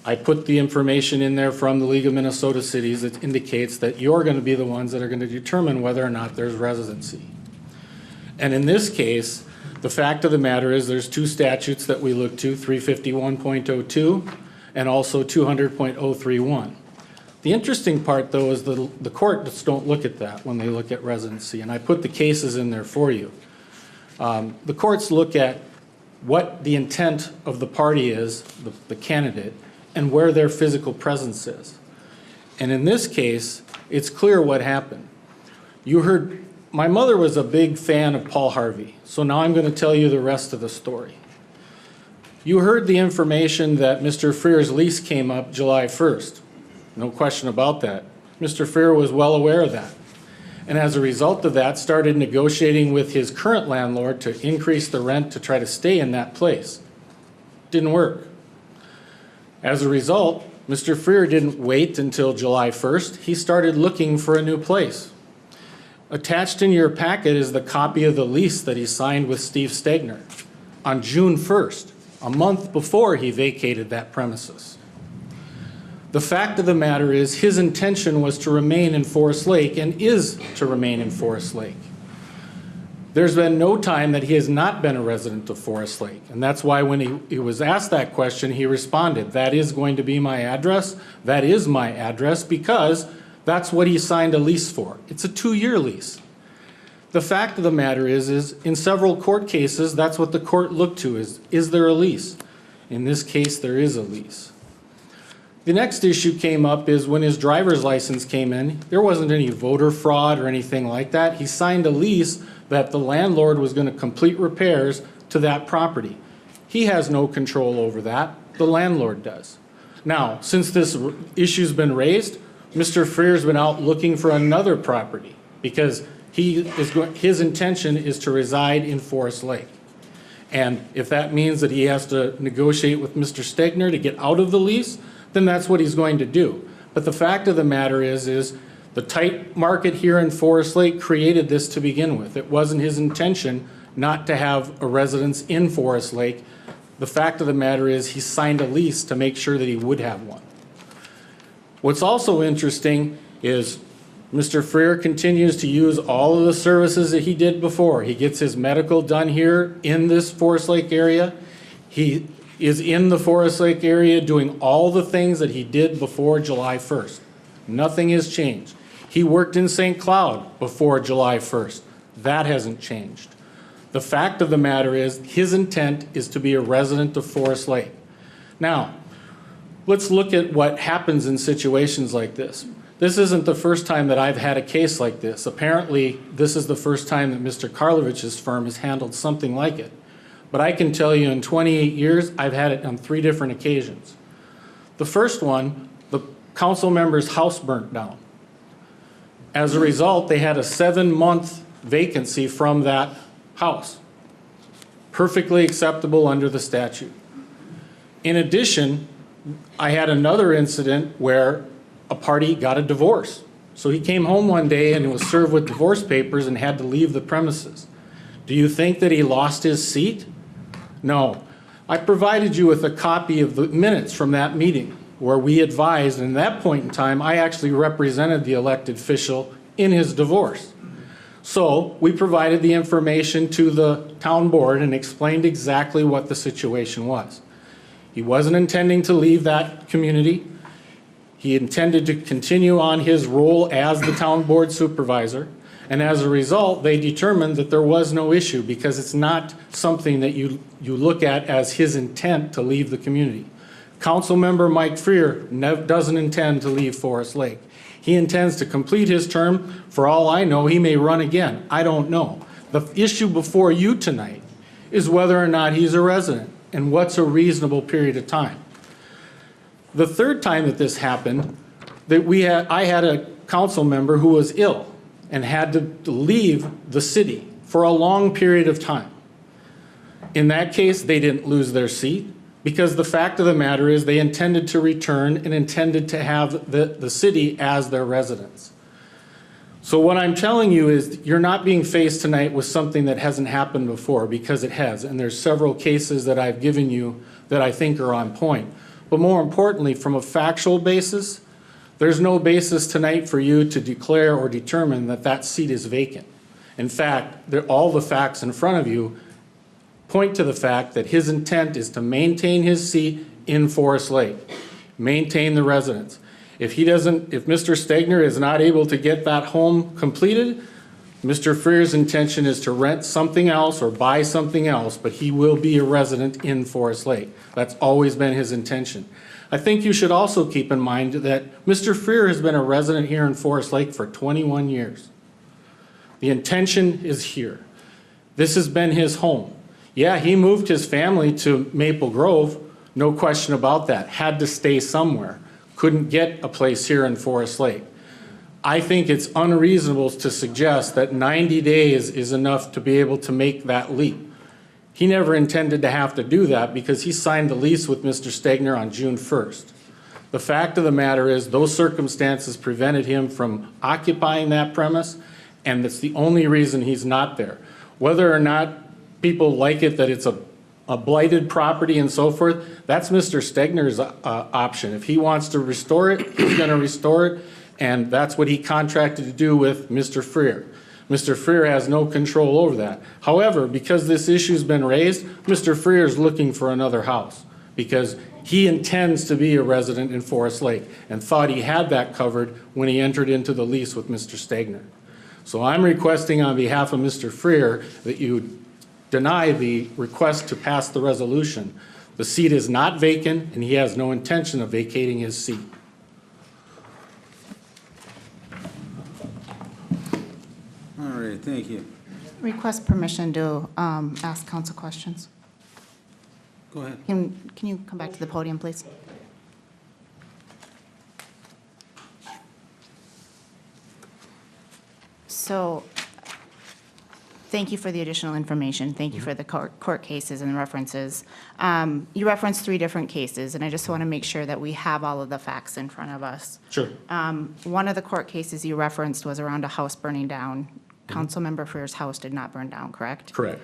I put the information in there from the League of Minnesota Cities that indicates that you're going to be the ones that are going to determine whether or not there's residency. And in this case, the fact of the matter is there's 2 statutes that we look to, 351.02 and also 200.031. The interesting part, though, is the courts don't look at that when they look at residency, and I put the cases in there for you. The courts look at what the intent of the party is, the candidate, and where their physical presence is. And in this case, it's clear what happened. You heard my mother was a big fan of Paul Harvey, so now I'm going to tell you the rest of the story. You heard the information that Mr. Freer's lease came up July 1st. No question about that. Mr. Freer was well aware of that. And as a result of that, started negotiating with his current landlord to increase the rent to try to stay in that place. Didn't work. As a result, Mr. Freer didn't wait until July 1st. He started looking for a new place. Attached in your packet is the copy of the lease that he signed with Steve Stegner on June 1st, a month before he vacated that premises. The fact of the matter is his intention was to remain in Forest Lake and is to remain in Forest Lake. There's been no time that he has not been a resident of Forest Lake. And that's why when he was asked that question, he responded, that is going to be my address. That is my address because that's what he signed a lease for. It's a 2-year lease. The fact of the matter is in several court cases, that's what the court looked to is there a lease? In this case, there is a lease. The next issue came up is when his driver's license came in, there wasn't any voter fraud or anything like that. He signed a lease that the landlord was going to complete repairs to that property. He has no control over that. The landlord does. Now, since this issue's been raised, Mr. Freer's been out looking for another property because his intention is to reside in Forest Lake. And if that means that he has to negotiate with Mr. Stegner to get out of the lease, then that's what he's going to do. But the fact of the matter is the tight market here in Forest Lake created this to begin with. It wasn't his intention not to have a residence in Forest Lake. The fact of the matter is he signed a lease to make sure that he would have one. What's also interesting is Mr. Freer continues to use all of the services that he did before. He gets his medical done here in this Forest Lake area. He is in the Forest Lake area doing all the things that he did before July 1st. Nothing has changed. He worked in St. Cloud before July 1st. That hasn't changed. The fact of the matter is his intent is to be a resident of Forest Lake. Now, let's look at what happens in situations like this. This isn't the first time that I've had a case like this. Apparently, this is the first time that Mr. Karlovich's firm has handled something like it. But I can tell you in 28 years, I've had it on 3 different occasions. The first one, the council member's house burnt down. As a result, they had a 7-month vacancy from that house. Perfectly acceptable under the statute. In addition, I had another incident where a party got a divorce. So he came home one day and was served with divorce papers and had to leave the premises. Do you think that he lost his seat? No. I provided you with a copy of the minutes from that meeting where we advised, and at that point in time, I actually represented the elected official in his divorce. So we provided the information to the town board and explained exactly what the situation was. He wasn't intending to leave that community. He intended to continue on his role as the town board supervisor. And as a result, they determined that there was no issue because it's not something that you look at as his intent to leave the community. Councilmember Mike Freer doesn't intend to leave Forest Lake. He intends to complete his term. For all I know, he may run again. I don't know. The issue before you tonight is whether or not he's a resident and what's a reasonable period of time. The third time that this happened, I had a council member who was ill and had to leave the city for a long period of time. In that case, they didn't lose their seat because the fact of the matter is they intended to return and intended to have the city as their residence. So what I'm telling you is you're not being faced tonight with something that hasn't happened before, because it has. And there's several cases that I've given you that I think are on point. But more importantly, from a factual basis, there's no basis tonight for you to declare or determine that that seat is vacant. In fact, all the facts in front of you point to the fact that his intent is to maintain his seat in Forest Lake, maintain the residence. If Mr. Stegner is not able to get that home completed, Mr. Freer's intention is to rent something else or buy something else, but he will be a resident in Forest Lake. That's always been his intention. I think you should also keep in mind that Mr. Freer has been a resident here in Forest Lake for 21 years. The intention is here. This has been his home. Yeah, he moved his family to Maple Grove, no question about that. Had to stay somewhere. Couldn't get a place here in Forest Lake. I think it's unreasonable to suggest that 90 days is enough to be able to make that leap. He never intended to have to do that because he signed the lease with Mr. Stegner on June 1st. The fact of the matter is those circumstances prevented him from occupying that premise, and that's the only reason he's not there. Whether or not people like it that it's a blighted property and so forth, that's Mr. Stegner's option. If he wants to restore it, he's going to restore it, and that's what he contracted to do with Mr. Freer. Mr. Freer has no control over that. However, because this issue's been raised, Mr. Freer is looking for another house because he intends to be a resident in Forest Lake and thought he had that covered when he entered into the lease with Mr. Stegner. So I'm requesting on behalf of Mr. Freer that you deny the request to pass the resolution. The seat is not vacant, and he has no intention of vacating his seat. All right, thank you. Request permission to ask council questions. Go ahead. Can you come back to the podium, please? So, thank you for the additional information. Thank you for the court cases and references. You referenced 3 different cases, and I just want to make sure that we have all of the facts in front of us. Sure. One of the court cases you referenced was around a house burning down. Councilmember Freer's house did not burn down, correct? Correct.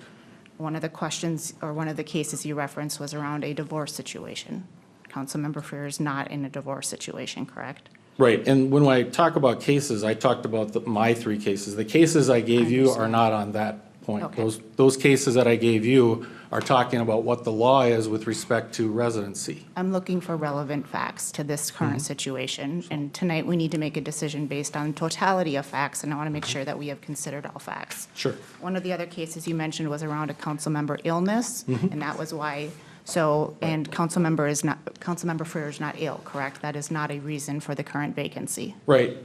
One of the questions, or one of the cases you referenced was around a divorce situation. Councilmember Freer is not in a divorce situation, correct? Right, and when I talk about cases, I talked about my 3 cases. The cases I gave you are not on that point. Okay. Those cases that I gave you are talking about what the law is with respect to residency. I'm looking for relevant facts to this current situation, and tonight we need to make a decision based on totality of facts, and I want to make sure that we have considered all facts. Sure. One of the other cases you mentioned was around a council member illness, and that was why, and Councilmember Freer is not ill, correct? That is not a reason for the current vacancy. Right,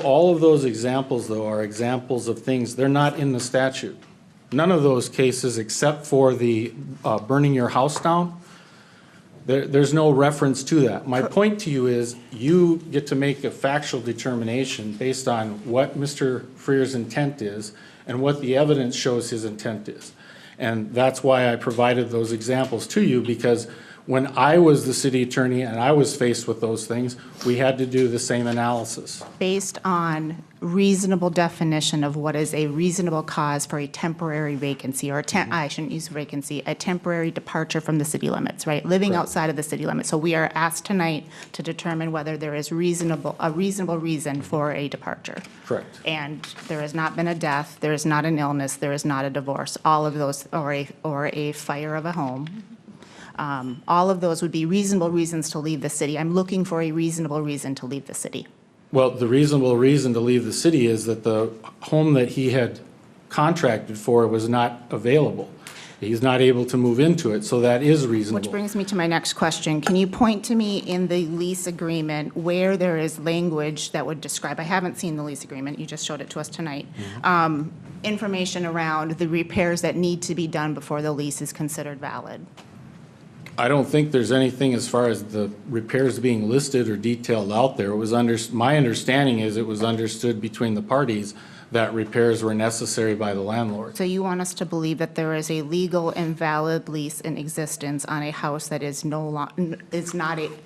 all of those examples, though, are examples of things, they're not in the statute. None of those cases, except for the burning your house down, there's no reference to that. My point to you is you get to make a factual determination based on what Mr. Freer's intent is and what the evidence shows his intent is. And that's why I provided those examples to you, because when I was the city attorney and I was faced with those things, we had to do the same analysis. Based on reasonable definition of what is a reasonable cause for a temporary vacancy, or I shouldn't use vacancy, a temporary departure from the city limits, right? Living outside of the city limits. So we are asked tonight to determine whether there is a reasonable reason for a departure. Correct. And there has not been a death, there is not an illness, there is not a divorce. All of those, or a fire of a home. All of those would be reasonable reasons to leave the city. I'm looking for a reasonable reason to leave the city. Well, the reasonable reason to leave the city is that the home that he had contracted for was not available. He's not able to move into it, so that is reasonable. Which brings me to my next question. Can you point to me in the lease agreement where there is language that would describe, I haven't seen the lease agreement, you just showed it to us tonight, information around the repairs that need to be done before the lease is considered valid? I don't think there's anything as far as the repairs being listed or detailed out there. It was my understanding is it was understood between the parties that repairs were necessary by the landlord. So you want us to believe that there is a legal and valid lease in existence on a house that is not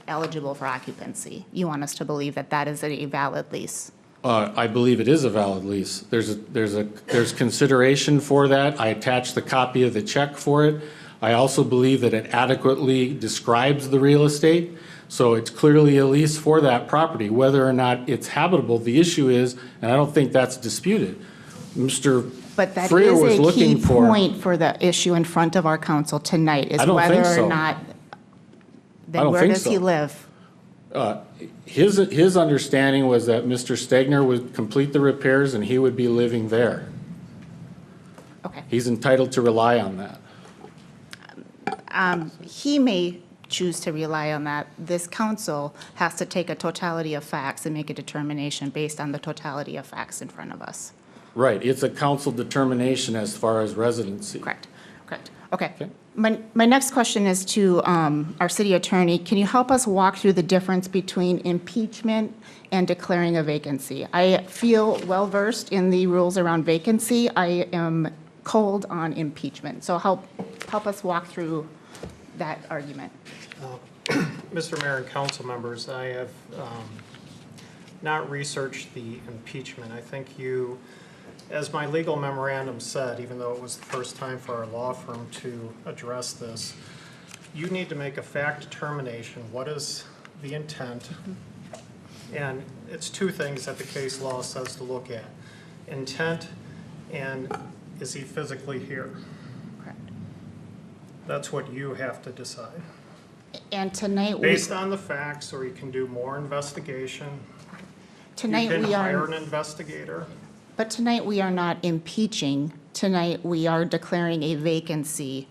eligible for occupancy? You want us to believe that that is a valid lease? I believe it is a valid lease. There's consideration for that. I attached the copy of the check for it. I also believe that it adequately describes the real estate, so it's clearly a lease for that property. Whether or not it's habitable, the issue is, and I don't think that's disputed, Mr. But that Freer is was a looking key for. point for the issue in front of our council tonight, is I don't whether think so. or not, I then don't where think does so. he live? His understanding was that Mr. Stegner would complete the repairs and he would be living there. Okay. He's entitled to rely on that. He may choose to rely on that. This council has to take a totality of facts and make a determination based on the totality of facts in front of us. Right, it's a council determination as far as residency. Correct. Okay. My next question is to our city attorney. Can you help us walk through the difference between impeachment and declaring a vacancy? I feel well-versed in the rules around vacancy. I am cold on impeachment. So help us walk through that argument. Mr. Mayor and council members, I have not researched the impeachment. I think you, as my legal memorandum said, even though it was the first time for our law firm to address this, you need to make a fact determination. What is the intent? And it's two things that the case law says to look at. Intent and is he physically here? Correct. That's what you have to decide. And tonight, Based on the facts, or you can do more investigation. You can hire an investigator. But tonight, we are not impeaching. Tonight, we are declaring a vacancy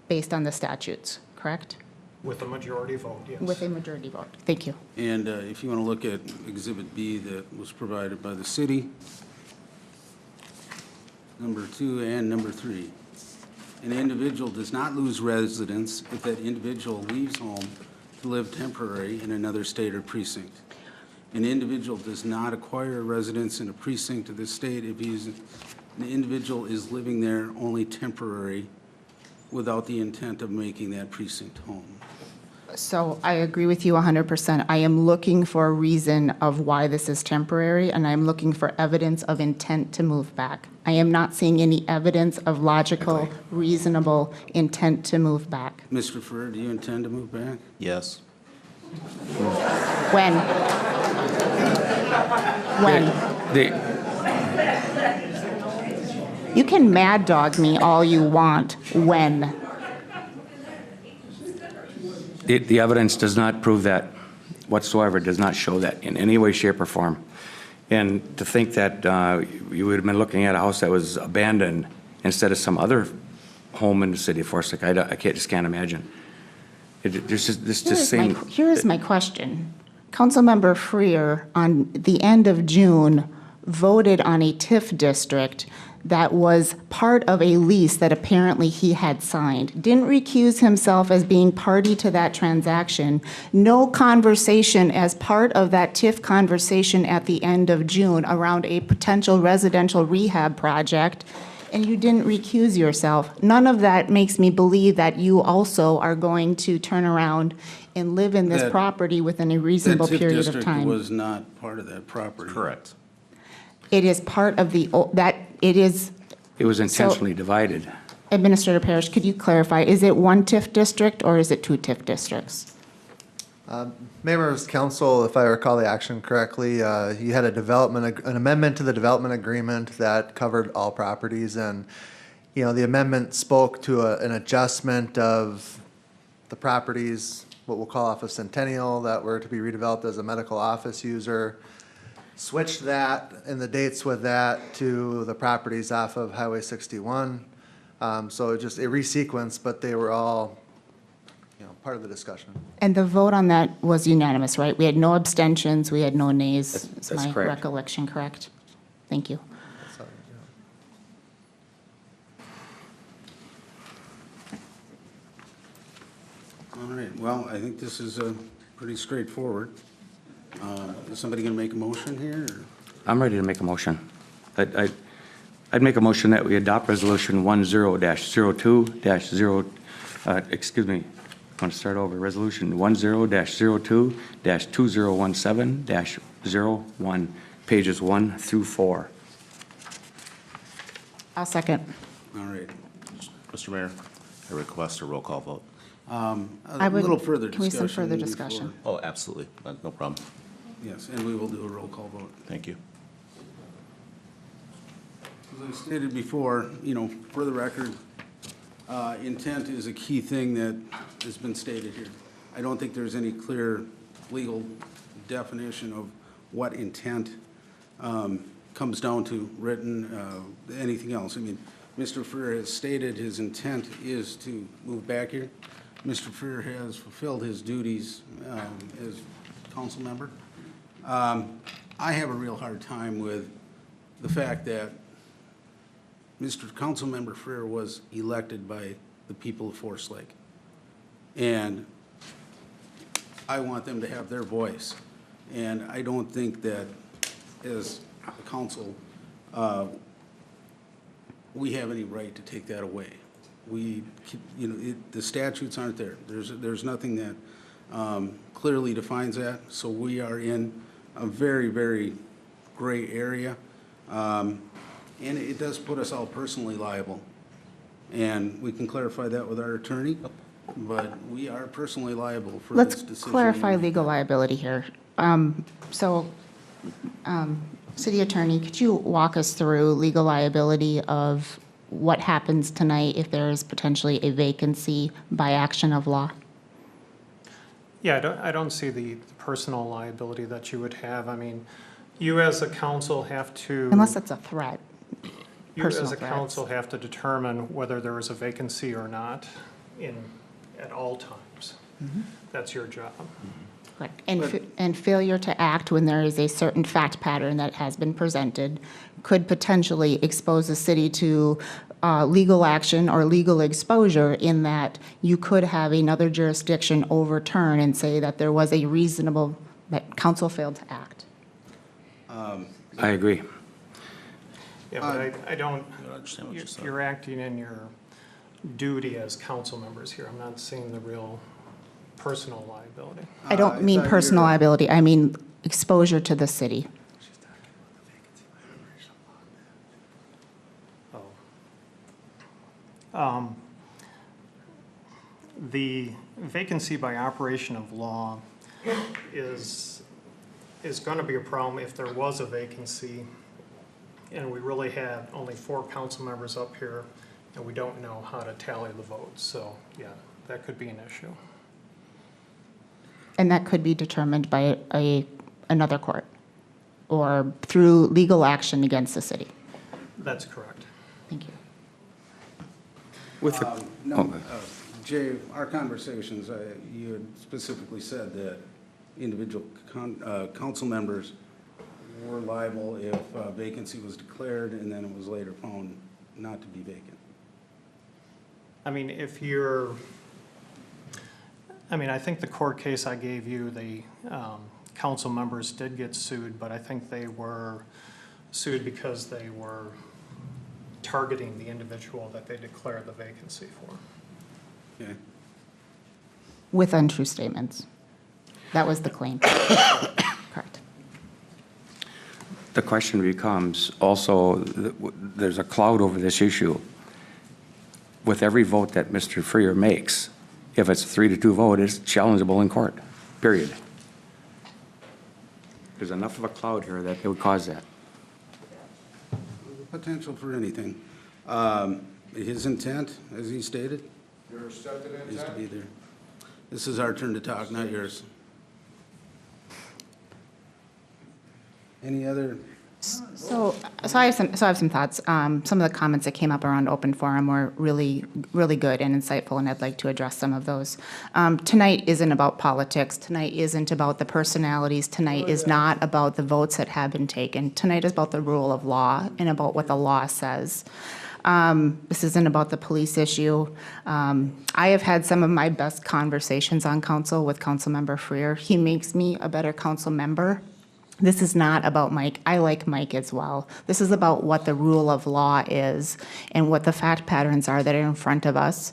based on the statutes, correct? With a majority vote, yes. With a majority vote. Thank you. And if you want to look at Exhibit B that was provided by the city, number 2 and number 3. An individual does not lose residence if that individual leaves home to live temporary in another state or precinct. An individual does not acquire a residence in a precinct of this state if an individual is living there only temporary without the intent of making that precinct home. So I agree with you 100%. I am looking for a reason of why this is temporary, and I'm looking for evidence of intent to move back. I am not seeing any evidence of logical, reasonable intent to move back. Mr. Ferrer, do you intend to move back? Yes. When? When? You can mad dog me all you want. When? The evidence does not prove that whatsoever, does not show that in any way, shape, or form. And to think that you would have been looking at a house that was abandoned instead of some other home in the city of Forest Lake, I just can't imagine. Here is my question. Councilmember Freer, on the end of June, voted on a TIF district that was part of a lease that apparently he had signed. Didn't recuse himself as being party to that transaction. No conversation as part of that TIF conversation at the end of June around a potential residential rehab project, and you didn't recuse yourself. None of that makes me believe that you also are going to turn around and live in this property within a reasonable period of That TIF time. district was not part of that property. Correct. It is part of the, It was intentionally divided. Administrator Parrish, could you clarify, is it one TIF district or is it two TIF districts? Members Council, if I recall the action correctly, you had an amendment to the development agreement that covered all properties, and the amendment spoke to an adjustment of the properties, what we'll call off of Centennial, that were to be redeveloped as a medical office user. Switched that and the dates with that to the properties off of Highway 61. So it resequenced, but they were all, part of the discussion. And the vote on that was unanimous, right? We had no abstentions, we had no nays. Is my recollection correct? Thank you. All right, well, I think this is pretty straightforward. Is somebody going to make a motion here? Or? I'm ready to make a motion. I'd make a motion that we adopt Resolution 10-02-0, excuse me, I want to start over. Resolution 10-02-2017-01, pages 1 through 4. I'll second. All right. Mr. Mayor, I request a roll call vote. A little further discussion. Can we some further discussion? Oh, absolutely. No problem. Yes, and we will do a roll call vote. Thank you. As I stated before, for the record, intent is a key thing that has been stated here. I don't think there's any clear legal definition of what intent comes down to, written, anything else. I mean, Mr. Freer has stated his intent is to move back here. Mr. Freer has fulfilled his duties as council member. I have a real hard time with the fact that Mr. Councilmember Freer was elected by the people of Forest Lake. And I want them to have their voice. And I don't think that as a council, we have any right to take that away. We, the statutes aren't there. There's nothing that clearly defines that. So we are in a very, very gray area. And it does put us all personally liable. And we can clarify that with our attorney, but we are personally liable for this decision. Let's clarify legal liability here. City Attorney, could you walk us through legal liability of what happens tonight if there is potentially a vacancy by action of law? Yeah, I don't see the personal liability that you would have. I mean, you as a council have to. Unless it's a threat. You as a council have to determine whether there is a vacancy or not at all times. That's your job. Correct. And failure to act when there is a certain fact pattern that has been presented could potentially expose the city to legal action or legal exposure, in that you could have another jurisdiction overturn and say that there was a reasonable, that council failed to act. I agree. Yeah, but I don't, you're acting in your duty as council members here. I'm not seeing the real personal liability. I don't mean personal liability, I mean exposure to the city. The vacancy by operation of law is going to be a problem if there was a vacancy and we really had only 4 council members up here and we don't know how to tally the votes. So, yeah, that could be an issue. And that could be determined by another court or through legal action against the city. That's correct. Thank you. With Jay, our conversations, you had specifically said that individual council members were liable if a vacancy was declared and then it was later found not to be vacant. I mean, I think the court case I gave you, the council members did get sued, but I think they were sued because they were targeting the individual that they declared the vacancy for. Okay. With untrue statements. That was the claim. Correct. The question becomes also, there's a cloud over this issue. With every vote that Mr. Freer makes, if it's a 3-2 vote, it's challengeable in court, period. There's enough of a cloud here that it would cause that. Potential for anything. His intent, as he stated, is to be there. This is our turn to talk, not yours. Any other? So I have some thoughts. Some of the comments that came up around open forum were really, really good and insightful, and I'd like to address some of those. Tonight isn't about politics. Tonight isn't about the personalities. Tonight is not about the votes that have been taken. Tonight is about the rule of law and about what the law says. This isn't about the police issue. I have had some of my best conversations on council with Councilmember Freer. He makes me a better council member. This is not about Mike. I like Mike as well. This is about what the rule of law is and what the fact patterns are that are in front of us.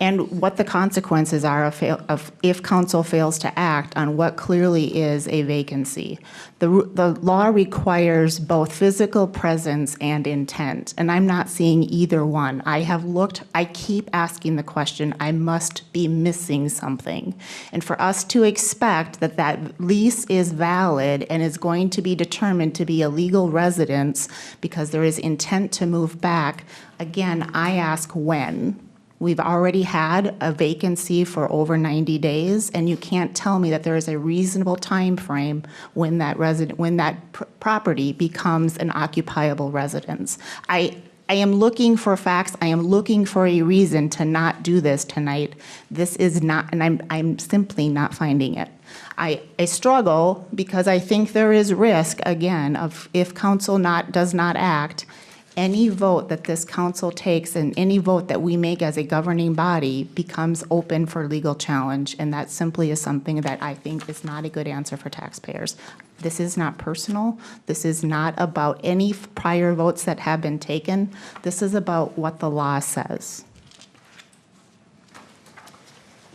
And what the consequences are of if council fails to act on what clearly is a vacancy. The law requires both physical presence and intent, and I'm not seeing either one. I have looked, I keep asking the question, I must be missing something. And for us to expect that that lease is valid and is going to be determined to be a legal residence because there is intent to move back, again, I ask when. We've already had a vacancy for over 90 days, and you can't tell me that there is a reasonable time frame when that property becomes an occupiable residence. I am looking for facts. I am looking for a reason to not do this tonight. This is not, and I'm simply not finding it. I struggle because I think there is risk, again, of if council does not act, any vote that this council takes and any vote that we make as a governing body becomes open for legal challenge, and that simply is something that I think is not a good answer for taxpayers. This is not personal. This is not about any prior votes that have been taken. This is about what the law says.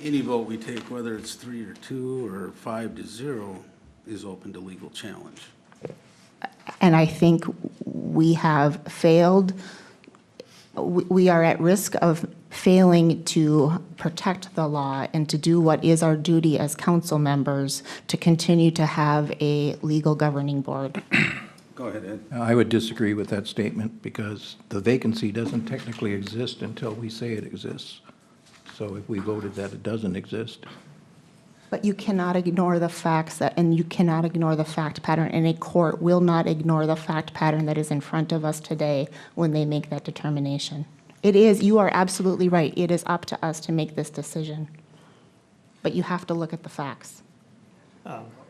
Any vote we take, whether it's 3-2 or 5-0, is open to legal challenge. And I think we have failed. We are at risk of failing to protect the law and to do what is our duty as council members to continue to have a legal governing board. Go ahead, Ed. I would disagree with that statement because the vacancy doesn't technically exist until we say it exists. So if we voted that it doesn't exist. But you cannot ignore the facts that, and you cannot ignore the fact pattern, and a court will not ignore the fact pattern that is in front of us today when they make that determination. It is, you are absolutely right, it is up to us to make this decision. But you have to look at the facts.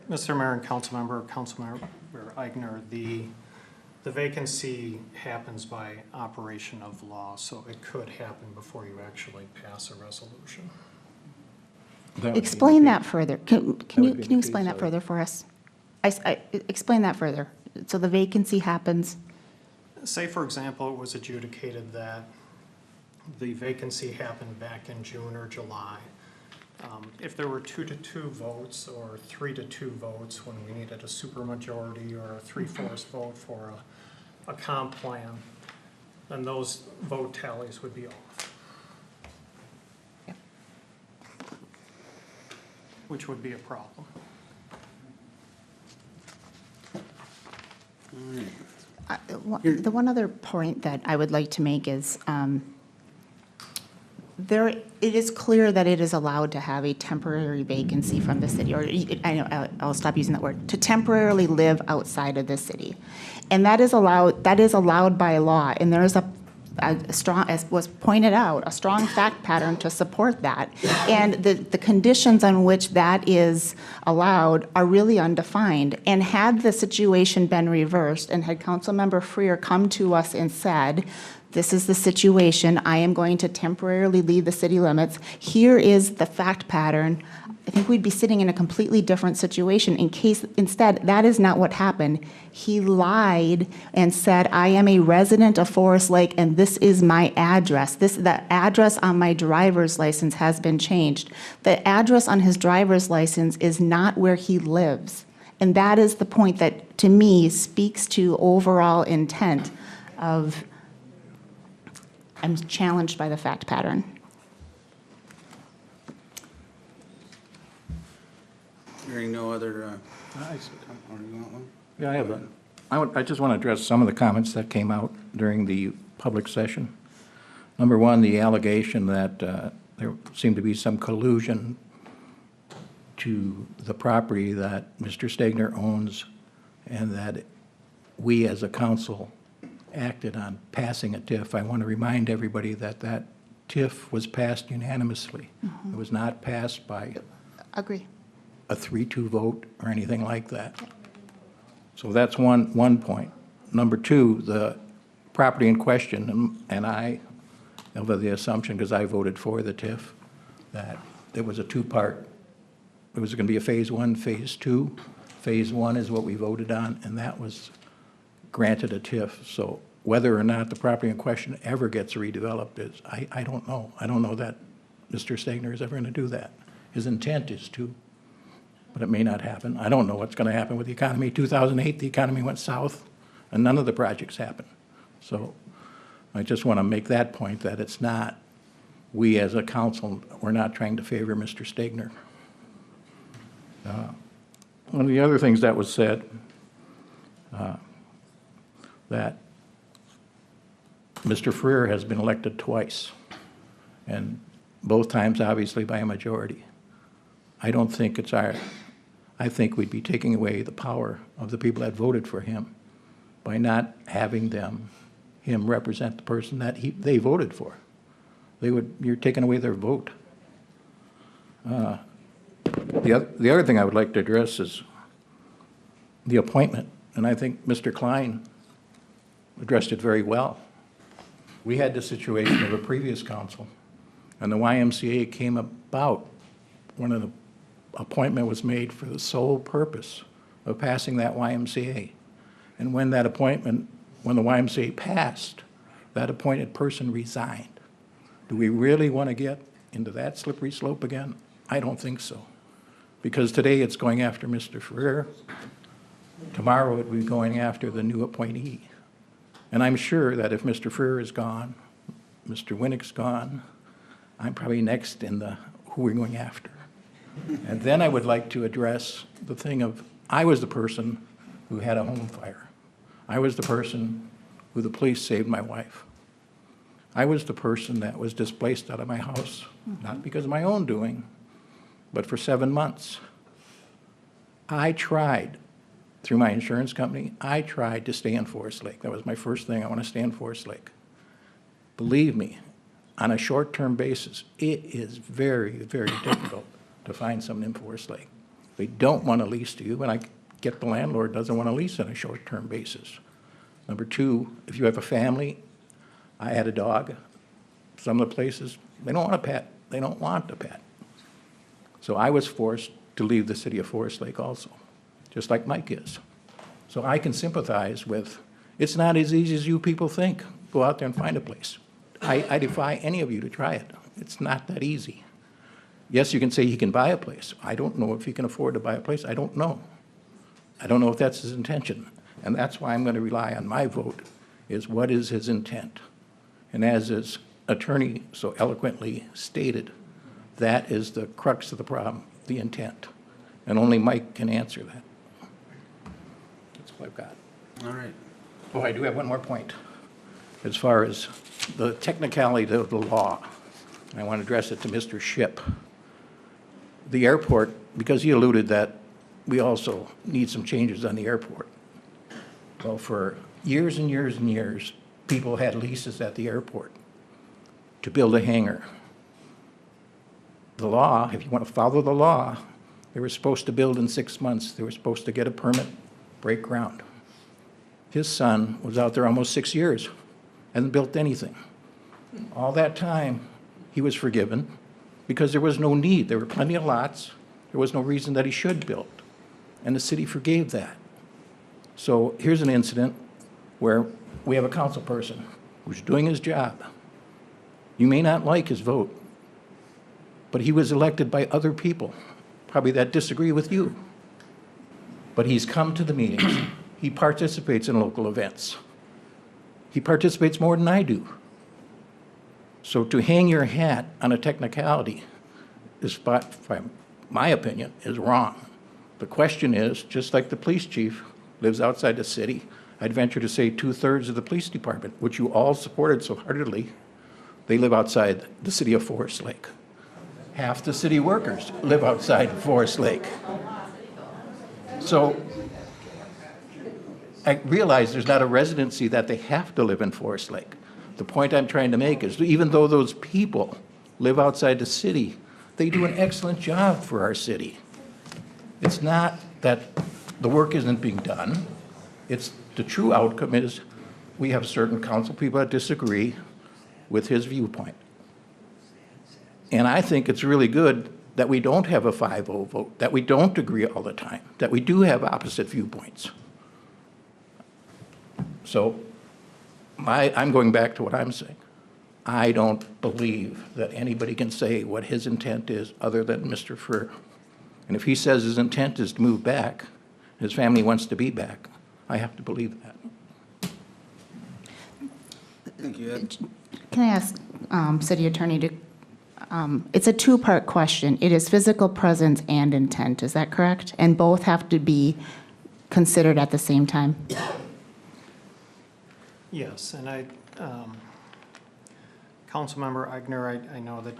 Mr. Mayor and Councilmember Eigner, the vacancy happens by operation of law, so it could happen before you actually pass a resolution. Explain that further. Can you explain that further for us? Explain that further. So the vacancy happens. Say, for example, it was adjudicated that the vacancy happened back in June or July. If there were 2-2 votes or 3-2 votes when we needed a supermajority or a 3/4 vote for a comp plan, then those vote tallies would be off. Which would be a problem. The one other point that I would like to make is it is clear that it is allowed to have a temporary vacancy from the city, or I know, I'll stop using that word, to temporarily live outside of the city. And that is allowed by law, and there is a strong, as was pointed out, a strong fact pattern to support that. And the conditions on which that is allowed are really undefined. And had the situation been reversed and had Councilmember Freer come to us and said, this is the situation, I am going to temporarily leave the city limits, here is the fact pattern, I think we'd be sitting in a completely different situation. Instead, that is not what happened. He lied and said, I am a resident of Forest Lake and this is my address. The address on my driver's license has been changed. The address on his driver's license is not where he lives. And that is the point that, to me, speaks to overall intent of, I'm challenged by the fact pattern. Hearing no other, Yeah, I have I just want to address some of the comments that came out during the public session. Number one, the allegation that there seemed to be some collusion to the property that Mr. Stegner owns and that we as a council acted on passing a TIF. I want to remind everybody that that TIF was passed unanimously. It was not passed by Agree. a 3-2 vote or anything like that. So that's one point. Number two, the property in question, and I have the assumption, because I voted for the TIF, that there was a two-part. It was going to be a phase one, phase two. Phase one is what we voted on, and that was granted a TIF. So whether or not the property in question ever gets redeveloped is, I don't know. I don't know that Mr. Stegner is ever going to do that. His intent is to, but it may not happen. I don't know what's going to happen with the economy. 2008, the economy went south, and none of the projects happened. So I just want to make that point, that it's not, we as a council, we're not trying to favor Mr. Stegner. One of the other things that was said, that Mr. Freer has been elected twice, and both times obviously by a majority. I don't think it's I think we'd be taking away the power of the people that voted for him by not having him represent the person that they voted for. You're taking away their vote. The other thing I would like to address is the appointment, and I think Mr. Klein addressed it very well. We had the situation of a previous council, and the YMCA came about when an appointment was made for the sole purpose of passing that YMCA. And when that appointment, when the YMCA passed, that appointed person resigned. Do we really want to get into that slippery slope again? I don't think so. Because today it's going after Mr. Ferrer. Tomorrow it will be going after the new appointee. And I'm sure that if Mr. Ferrer is gone, Mr. Winnick's gone, I'm probably next in the who we're going after. And then I would like to address the thing of, I was the person who had a home fire. I was the person who the police saved my wife. I was the person that was displaced out of my house, not because of my own doing, but for 7 months. I tried, through my insurance company, I tried to stay in Forest Lake. That was my first thing. I want to stay in Forest Lake. Believe me, on a short-term basis, it is very, very difficult to find someone in Forest Lake. They don't want to lease to you, and I get the landlord doesn't want to lease on a short-term basis. Number two, if you have a family, I had a dog. Some of the places, they don't want a pet. They don't want a pet. So I was forced to leave the city of Forest Lake also, just like Mike is. So I can sympathize with, it's not as easy as you people think. Go out there and find a place. I defy any of you to try it. It's not that easy. Yes, you can say he can buy a place. I don't know if he can afford to buy a place. I don't know. I don't know if that's his intention. And that's why I'm going to rely on my vote, is what is his intent? And as his attorney so eloquently stated, that is the crux of the problem, the intent. And only Mike can answer that. That's what I've got. All right. Oh, I do have one more point. As far as the technicality of the law, I want to address it to Mr. Shipp. The airport, because he alluded that we also need some changes on the airport. Well, for years and years and years, people had leases at the airport to build a hangar. The law, if you want to follow the law, they were supposed to build in 6 months. They were supposed to get a permit, break ground. His son was out there almost 6 years, hasn't built anything. All that time, he was forgiven because there was no need. There were plenty of lots. There was no reason that he should build. And the city forgave that. So here's an incident where we have a council person who's doing his job. You may not like his vote, but he was elected by other people, probably that disagree with you. But he's come to the meetings. He participates in local events. He participates more than I do. So to hang your hat on a technicality is, from my opinion, is wrong. The question is, just like the police chief lives outside the city, I'd venture to say 2/3 of the police department, which you all supported so heartily, they live outside the city of Forest Lake. Half the city workers live outside Forest Lake. So I realize there's not a residency that they have to live in Forest Lake. The point I'm trying to make is even though those people live outside the city, they do an excellent job for our city. It's not that the work isn't being done. It's the true outcome is we have certain council people that disagree with his viewpoint. And I think it's really good that we don't have a 5-0 vote, that we don't agree all the time, that we do have opposite viewpoints. So I'm going back to what I'm saying. I don't believe that anybody can say what his intent is other than Mr. Ferrer. And if he says his intent is to move back, his family wants to be back, I have to believe that. Thank you, Ed. Can I ask City Attorney to, it's a two-part question. It is physical presence and intent, is that correct? And both have to be considered at the same time? Yes, and Councilmember Eigner, I know that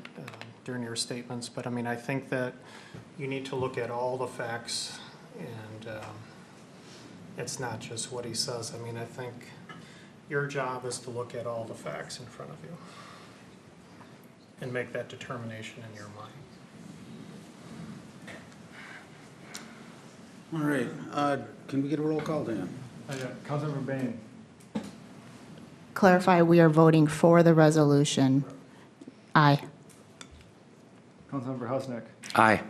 during your statements, but I mean, I think that you need to look at all the facts, and it's not just what he says. I mean, I think your job is to look at all the facts in front of you and make that determination in your mind. All right, can we get a roll call, Dan? Councilmember Bain. clarify, we are voting for the resolution. Aye. Councilmember Husnick. Aye.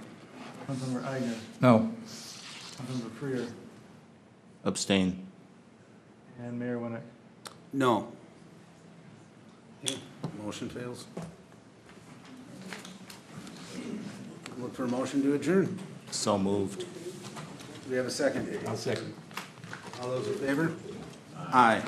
Councilmember Eigner. No. Councilmember Freer. Abstain. And Mayor Winnick. No. Okay, motion fails. Look for a motion to adjourn. So moved. Do we have a second? I'll second. All those in favor? Aye.